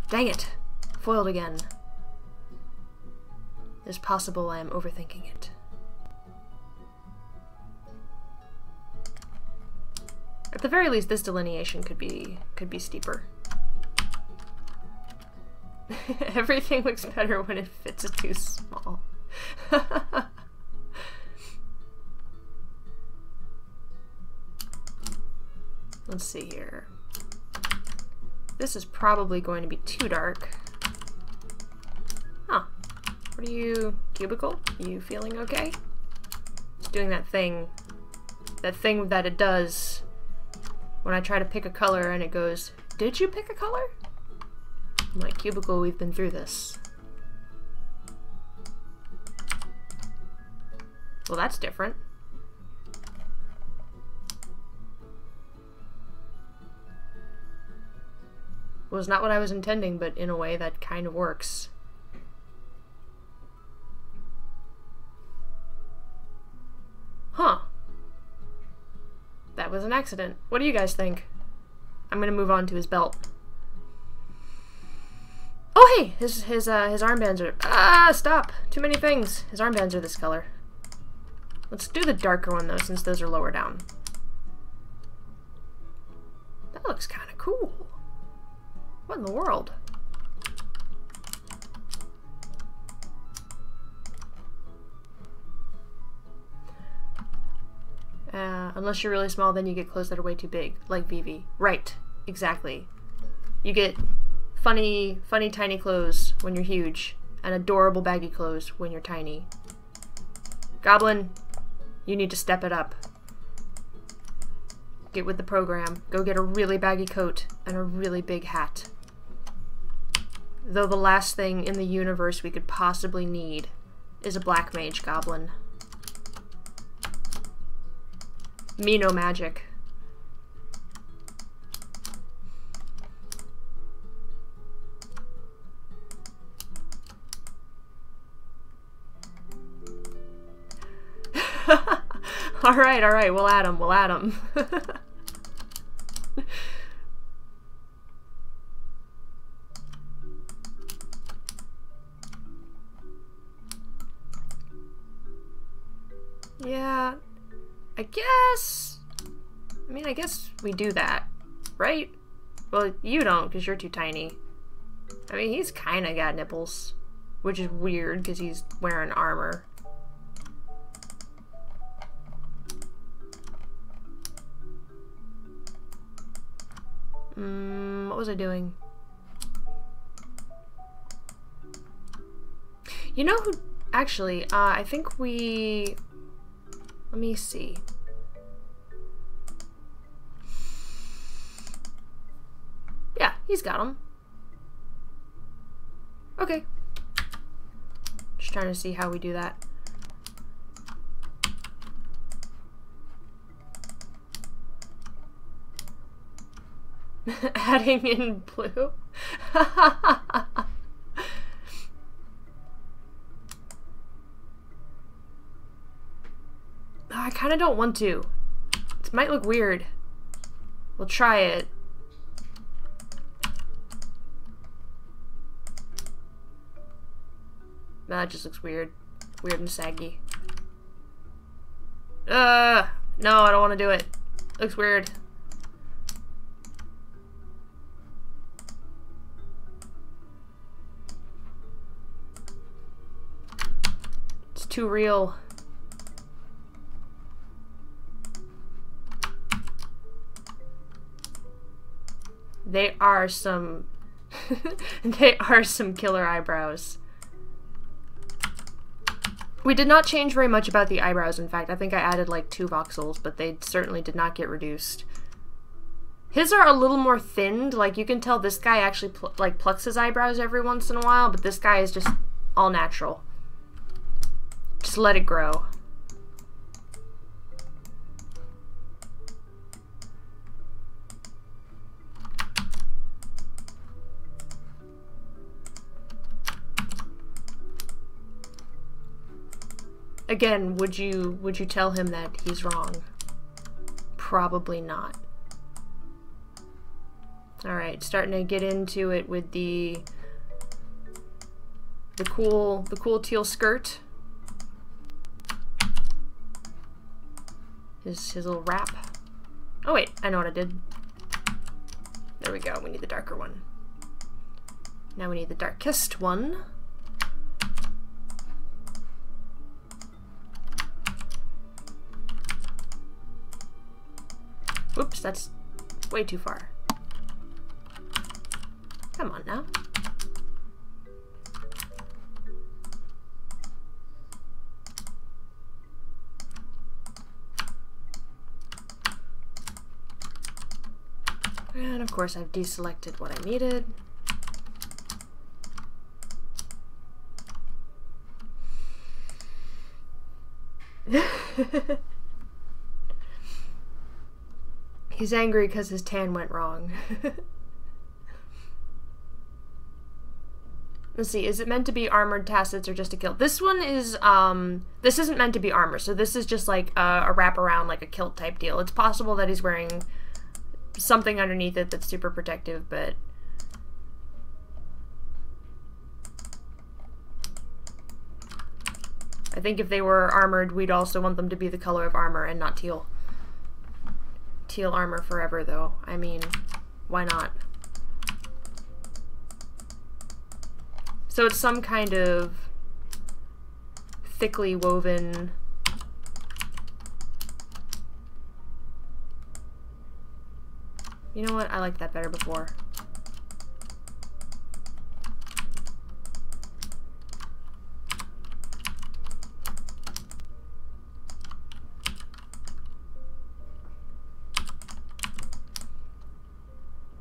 Dang it! Foiled again. It's possible I am overthinking it. At the very least, this delineation could be steeper. Everything looks better when it fits it too small. Let's see here. This is probably going to be too dark. Huh. What are you, cubicle? You feeling okay? It's doing that thing that it does when I try to pick a color and it goes, "Did you pick a color?" I'm like, cubicle, we've been through this. Well, that's different. Was not what I was intending, but in a way that kind of works. Huh. That was an accident. What do you guys think? I'm gonna move on to his belt. Oh hey! His armbands are... Ah, stop! Too many things. His armbands are this color. Let's do the darker one though, since those are lower down. That looks kind of cool. What in the world? Unless you're really small, then you get clothes that are way too big, like Vivi. Right, exactly. You get funny, tiny clothes when you're huge, and adorable baggy clothes when you're tiny. Goblin, you need to step it up. Get with the program. Go get a really baggy coat and a really big hat. Though the last thing in the universe we could possibly need is a black mage goblin. Me no magic. Alright, we'll add him. Yeah, I guess we do that, right? Well, you don't, because you're too tiny. I mean, he's kinda got nipples, which is weird, because he's wearing armor. What was I doing? You know who... Actually, I think we... Let me see. Yeah, he's got them. Okay. Just trying to see how we do that. Adding in blue? I kind of don't want to. It might look weird. We'll try it. No, that just looks weird. Weird and saggy. No, I don't want to do it. Looks weird. It's too real. They are some... they are some killer eyebrows. We did not change very much about the eyebrows, in fact. I think I added like 2 voxels, but they certainly did not get reduced. His are a little more thinned. Like, you can tell this guy actually plucks his eyebrows every once in a while, but this guy is just all natural. Just let it grow. Again, would you tell him that he's wrong? Probably not. Alright, starting to get into it with the cool teal skirt. His little wrap. Oh wait, I know what I did. There we go, we need the darker one. Now we need the darkest one. Whoops, that's way too far. Come on now. And of course I've deselected what I needed. He's angry because his tan went wrong. Let's see, is it meant to be armored tacets or just a kilt? This one is, this isn't meant to be armor, so this is just like a wraparound, like a kilt type deal. It's possible that he's wearing something underneath it that's super protective, but... I think if they were armored, we'd also want them to be the color of armor and not teal. Teal armor forever, though. I mean, why not? So it's some kind of thickly woven... You know what? I liked that better before.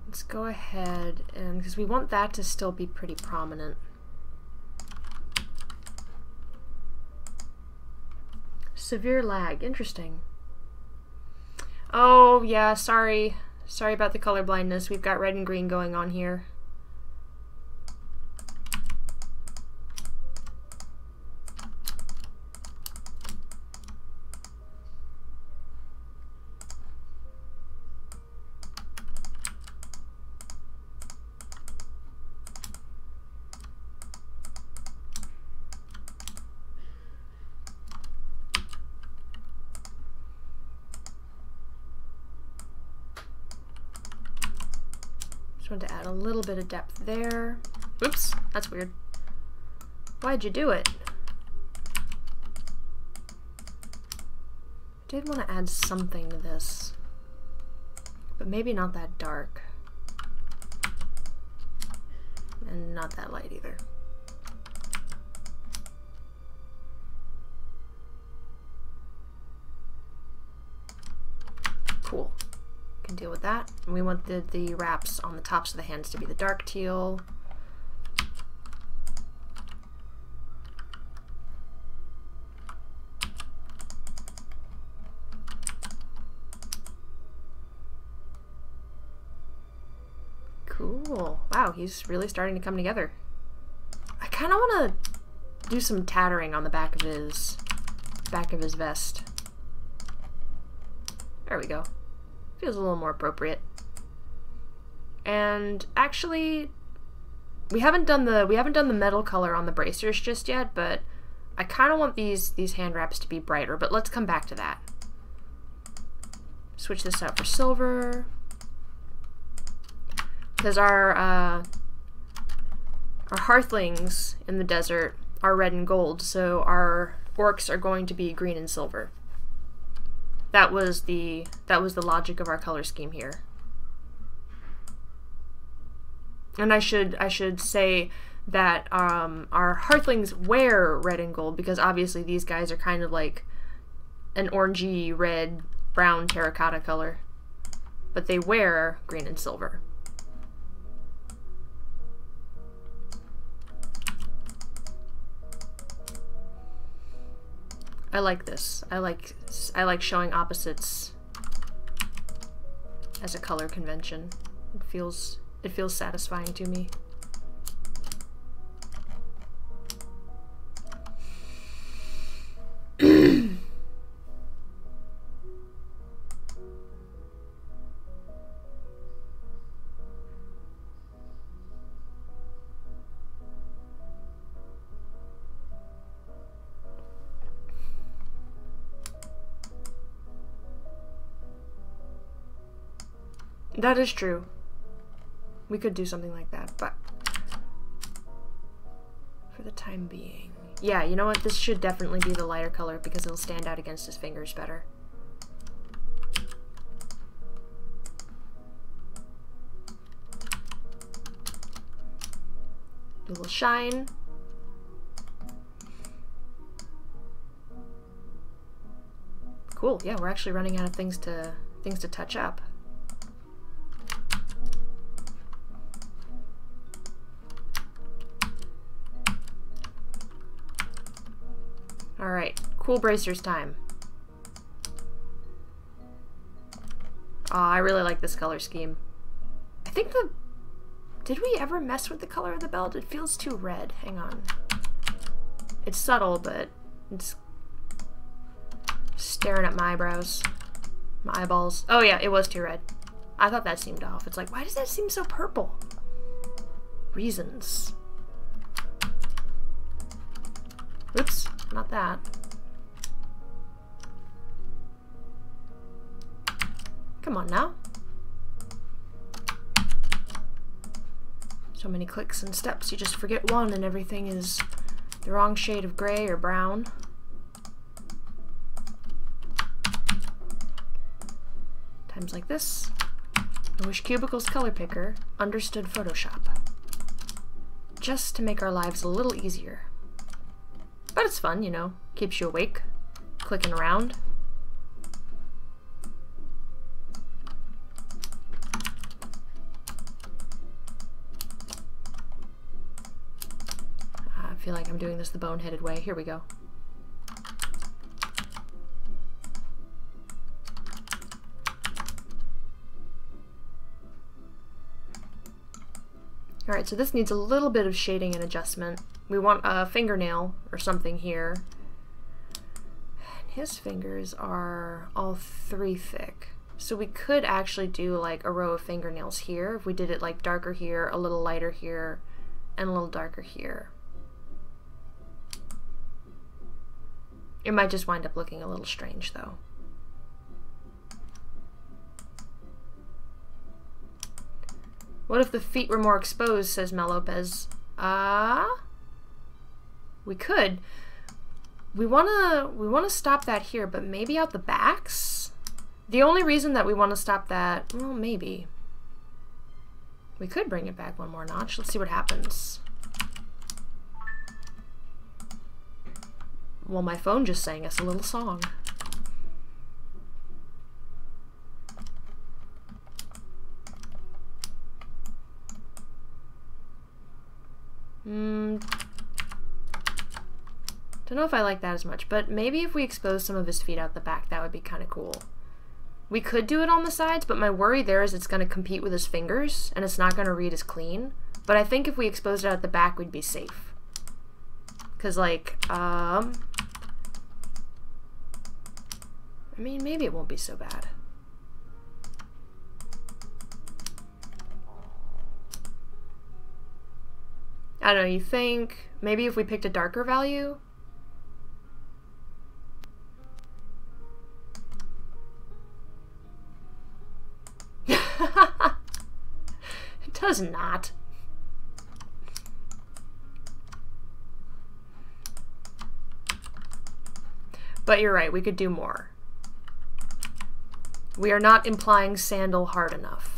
Let's go ahead and, because we want that to still be pretty prominent. Severe lag, interesting. Oh yeah, sorry. Sorry about the color blindness. We've got red and green going on here. Just wanted to add a little bit of depth there. Oops, that's weird. Why'd you do it? I did want to add something to this, but maybe not that dark. And not that light either. Cool. Can deal with that. And we want the wraps on the tops of the hands to be the dark teal. Cool. Wow, he's really starting to come together. I kind of want to do some tattering on the back of his vest. There we go. Feels a little more appropriate. And actually, we haven't done the metal color on the bracers just yet, but I kind of want these hand wraps to be brighter, but let's come back to that. Switch this out for silver. Because our hearthlings in the desert are red and gold, so our orcs are going to be green and silver. That was the logic of our color scheme here. And I should say that our hearthlings wear red and gold because obviously these guys are kind of like an orangey red brown terracotta color, but they wear green and silver. I like this. I like showing opposites as a color convention. It feels satisfying to me. That is true. We could do something like that, but for the time being. Yeah, you know what? This should definitely be the lighter color because it'll stand out against his fingers better. A little shine. Cool. Yeah, we're actually running out of things to touch up. Alright, cool bracers time. Aw, I really like this color scheme. I think the... Did we ever mess with the color of the belt? It feels too red. Hang on. It's subtle, but it's staring at my eyebrows. My eyeballs. Oh yeah, it was too red. I thought that seemed off. It's like, why does that seem so purple? Reasons. Oops, not that. Come on now. So many clicks and steps, you just forget one and everything is the wrong shade of gray or brown. Times like this. I wish Cubicle's color picker understood Photoshop. Just to make our lives a little easier. But it's fun, you know, keeps you awake, clicking around. I feel like I'm doing this the boneheaded way. Here we go. Alright, so this needs a little bit of shading and adjustment. We want a fingernail or something here. And his fingers are all 3 thick. So we could actually do like a row of fingernails here if we did it like darker here, a little lighter here, and a little darker here. It might just wind up looking a little strange though. What if the feet were more exposed, says Mel Lopez. We could. We wanna stop that here, but maybe out the backs? The only reason that we want to stop that, well, maybe. We could bring it back one more notch. Let's see what happens. Well, my phone just sang us a little song. Don't know if I like that as much, but maybe if we expose some of his feet out the back, that would be kind of cool. We could do it on the sides, but my worry there is it's going to compete with his fingers, and it's not going to read as clean. But I think if we exposed it out the back, we'd be safe. Because, like, I mean, maybe it won't be so bad. I don't know, you think maybe if we picked a darker value? It does not. But you're right, we could do more. We are not implying sandal hard enough.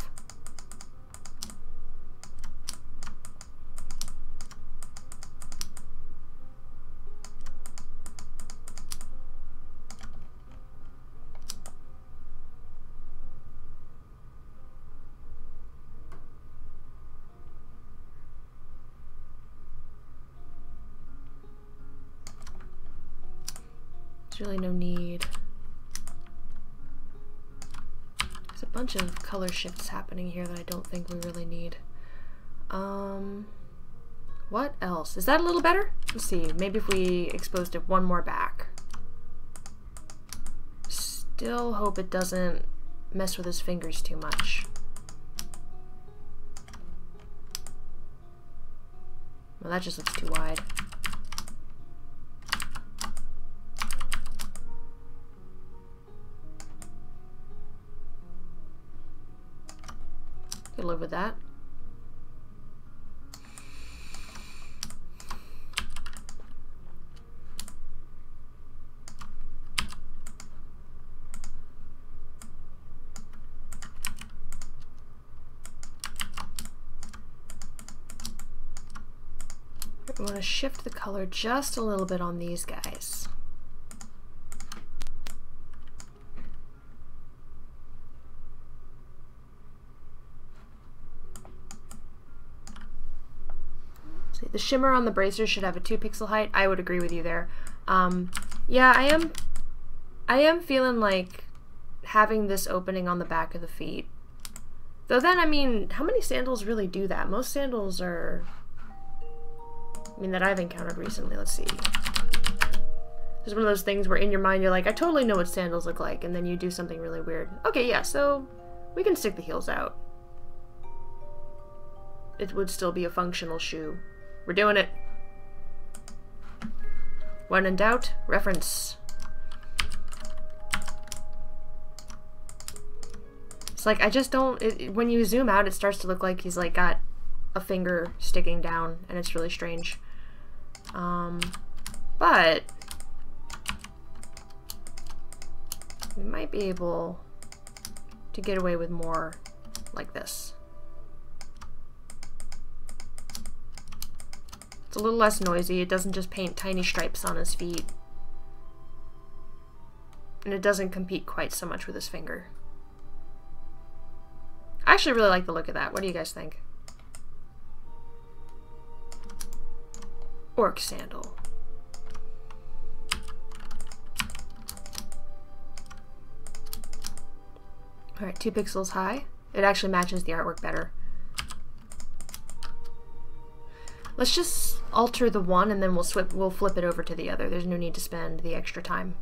There's really no need. There's a bunch of color shifts happening here that I don't think we really need. What else? Is that a little better? Let's see, maybe if we exposed it one more back. Still hope it doesn't mess with his fingers too much. Well, that just looks too wide. Could live with that. We want to shift the color just a little bit on these guys. See, the shimmer on the bracers should have a 2 pixel height. I would agree with you there. Yeah, I am feeling like having this opening on the back of the feet. Though then, I mean, how many sandals really do that? Most sandals are... I mean, that I've encountered recently. Let's see. It's one of those things where in your mind you're like, I totally know what sandals look like, and then you do something really weird. Okay, yeah, so we can stick the heels out. It would still be a functional shoe. We're doing it. When in doubt, reference. It's like, I just don't... when you zoom out, it starts to look like he's like got a finger sticking down, and it's really strange. But we might be able to get away with more like this. It's a little less noisy. It doesn't just paint tiny stripes on his feet. And it doesn't compete quite so much with his finger. I actually really like the look of that. What do you guys think? Orc sandal. Alright, 2 pixels high. It actually matches the artwork better. Let's just alter the one and then we'll flip it over to the other. There's no need to spend the extra time.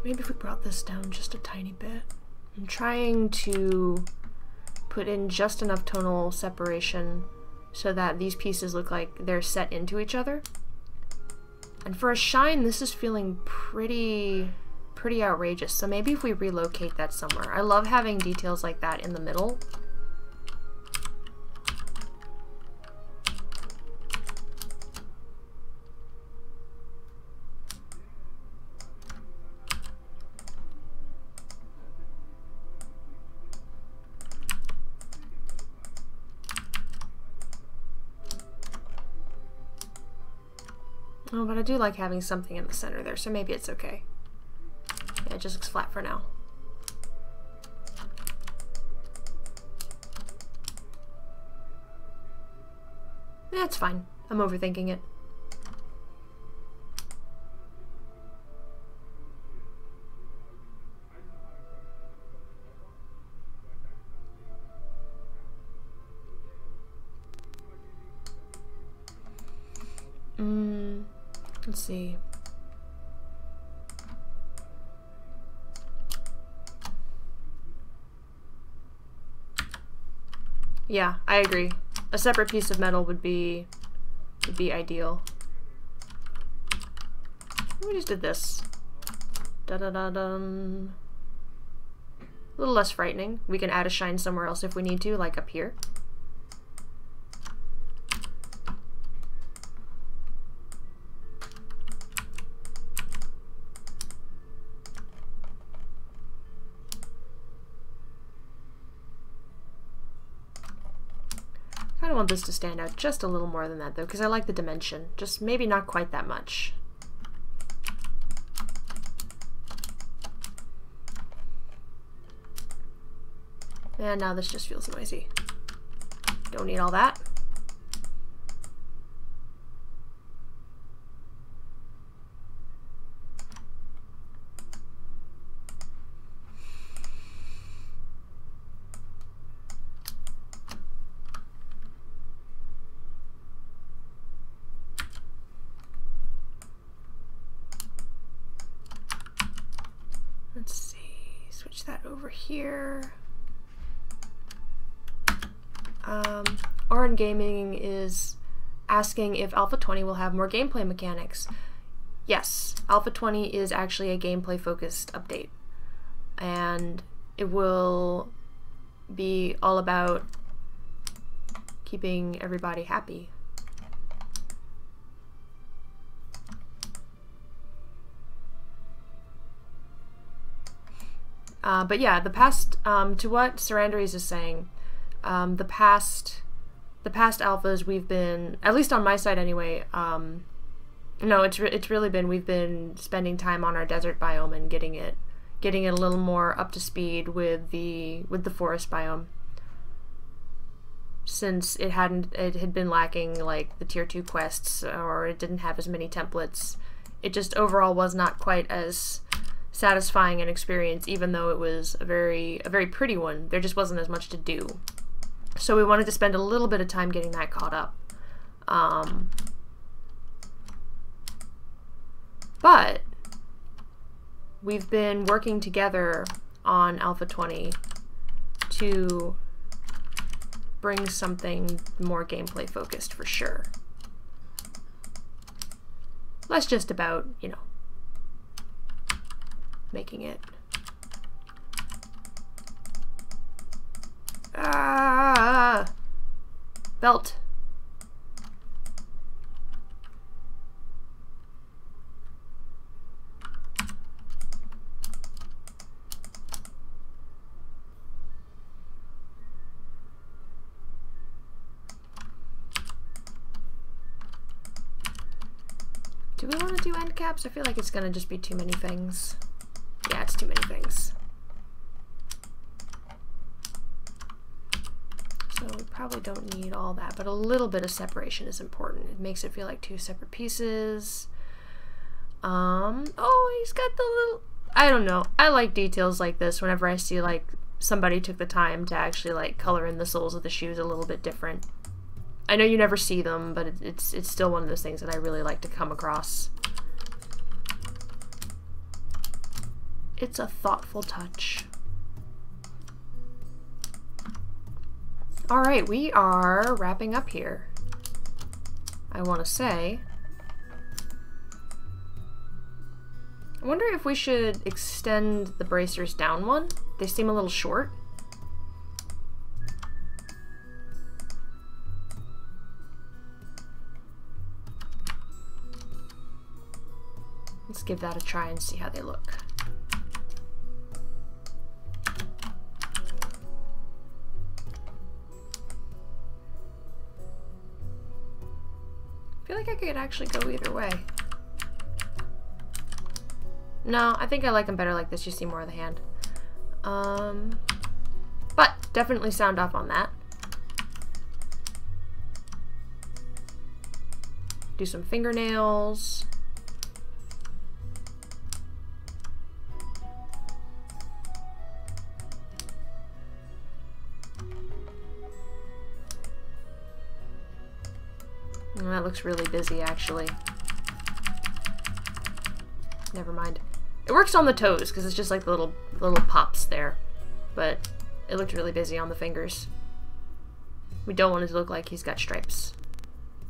Maybe if we brought this down just a tiny bit. I'm trying to put in just enough tonal separation so that these pieces look like they're set into each other. And for a shine, this is feeling pretty outrageous. So maybe if we relocate that somewhere. I love having details like that in the middle. Oh, but I do like having something in the center there, so maybe it's okay. Yeah, it just looks flat for now. Yeah, it's fine. I'm overthinking it. Let's see. Yeah, I agree. A separate piece of metal would be ideal. We just did this. Da-da-da-dum. A little less frightening. We can add a shine somewhere else if we need to, like up here. I want this to stand out just a little more than that though, because I like the dimension. Just maybe not quite that much. And now this just feels noisy. Don't need all that. Let's see, switch that over here. Oren Gaming is asking if Alpha 20 will have more gameplay mechanics. Yes, Alpha 20 is actually a gameplay focused update. And it will be all about keeping everybody happy. But yeah, the past, to what Sarandaries is saying, the past alphas we've been, at least on my side anyway, no, it's really been, we've been spending time on our desert biome and getting it a little more up to speed with the forest biome. Since it had been lacking like the tier 2 quests, or it didn't have as many templates, it just overall was not quite as satisfying an experience, even though it was a very pretty one. There just wasn't as much to do. So we wanted to spend a little bit of time getting that caught up. But we've been working together on Alpha 20 to bring something more gameplay focused for sure. Less just about, you know, making it. Belt. Do we want to do end caps? I feel like it's gonna just be too many things. Yeah, it's too many things. So we probably don't need all that, but a little bit of separation is important. It makes it feel like two separate pieces. Oh, he's got the little, I don't know. I like details like this whenever I see like somebody took the time to actually like color in the soles of the shoes a little bit different. I know you never see them, but it's still one of those things that I really like to come across. It's a thoughtful touch. Alright, we are wrapping up here. I want to say. I wonder if we should extend the bracers down one. They seem a little short. Let's give that a try and see how they look. I feel like I could actually go either way. No, I think I like them better like this. You see more of the hand. But definitely sound off on that. Do some fingernails. That looks really busy, actually. Never mind. It works on the toes, because it's just like the little pops there. But it looked really busy on the fingers. We don't want it to look like he's got stripes.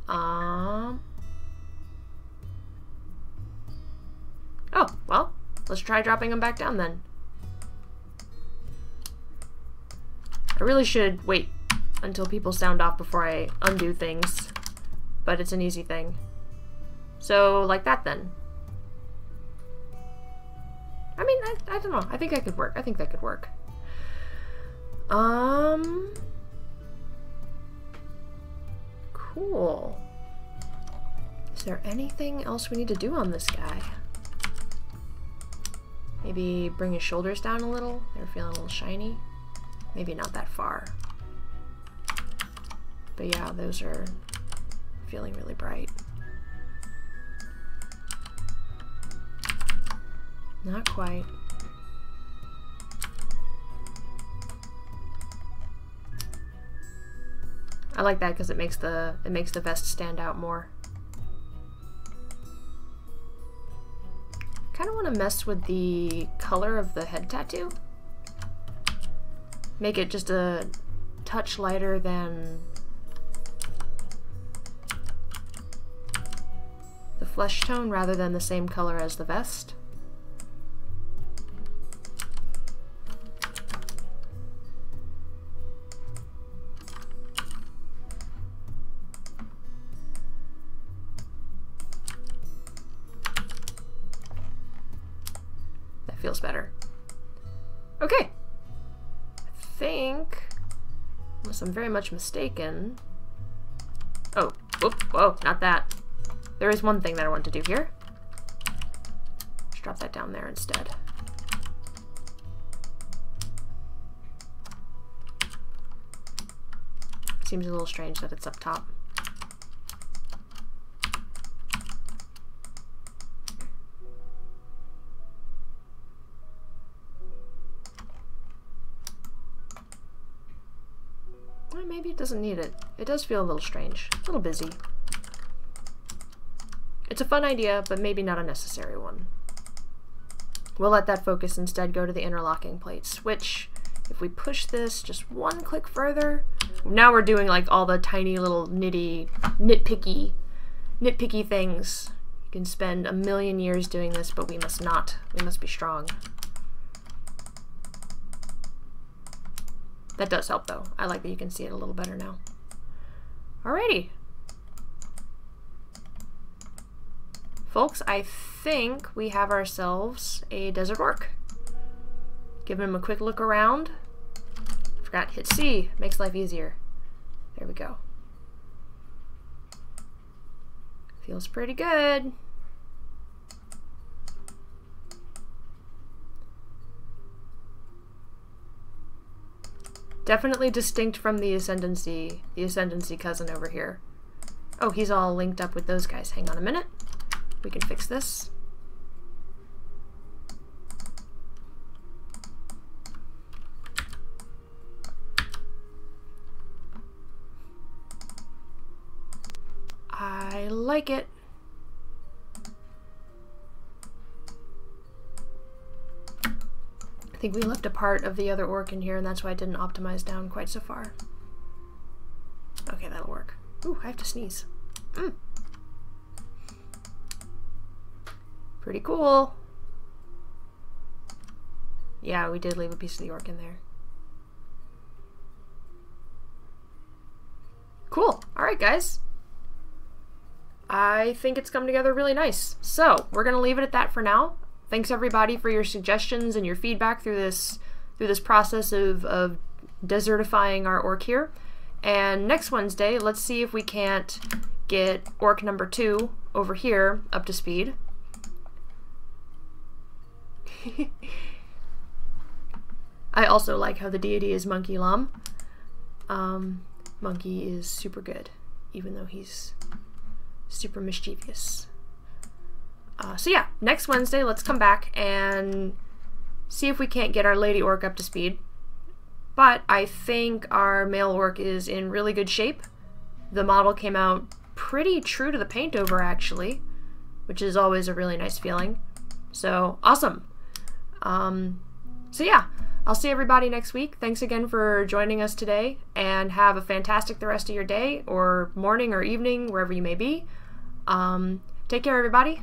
Oh, well, let's try dropping them back down then. I really should wait until people sound off before I undo things. But it's an easy thing. So, like that then. I mean, I don't know. I think that could work. I think that could work. Cool. Is there anything else we need to do on this guy? Maybe bring his shoulders down a little. They're feeling a little shiny. Maybe not that far. But yeah, those are feeling really bright. Not quite. I like that because it makes the vest stand out more. Kind of want to mess with the color of the head tattoo. Make it just a touch lighter than the flesh tone rather than the same color as the vest. feels better. Okay. I think, unless I'm very much mistaken... Oh, whoop, whoa, not that. There is one thing that I want to do here. Just drop that down there instead. Seems a little strange that it's up top. Well, maybe it doesn't need it. It does feel a little strange, a little busy. It's a fun idea, but maybe not a necessary one. We'll let that focus instead go to the interlocking plates, which, if we push this just one click further, now we're doing like all the tiny little nitpicky things. You can spend a million years doing this, but we must not. We must be strong. That does help though. I like that you can see it a little better now. Alrighty. Folks, I think we have ourselves a desert orc. Give him a quick look around. Forgot, hit C. Makes life easier. There we go. Feels pretty good. Definitely distinct from the Ascendancy cousin over here. Oh, he's all linked up with those guys. Hang on a minute. We can fix this. I like it. I think we left a part of the other orc in here, and that's why I didn't optimize down quite so far. Okay, that'll work. Ooh, I have to sneeze. Pretty cool. Yeah, we did leave a piece of the orc in there. Cool. Alright, guys. I think it's come together really nice. So, we're going to leave it at that for now. Thanks everybody for your suggestions and your feedback through this process of desertifying our orc here. And next Wednesday, let's see if we can't get orc number 2 over here up to speed. I also like how the deity is Monkey Lam. Monkey is super good, even though he's super mischievous. So yeah, next Wednesday, let's come back and see if we can't get our lady orc up to speed. But I think our male orc is in really good shape. The model came out pretty true to the paint over, actually, which is always a really nice feeling. So, awesome. So yeah, I'll see everybody next week. Thanks again for joining us today, and have a fantastic the rest of your day, or morning or evening, wherever you may be. Take care, everybody.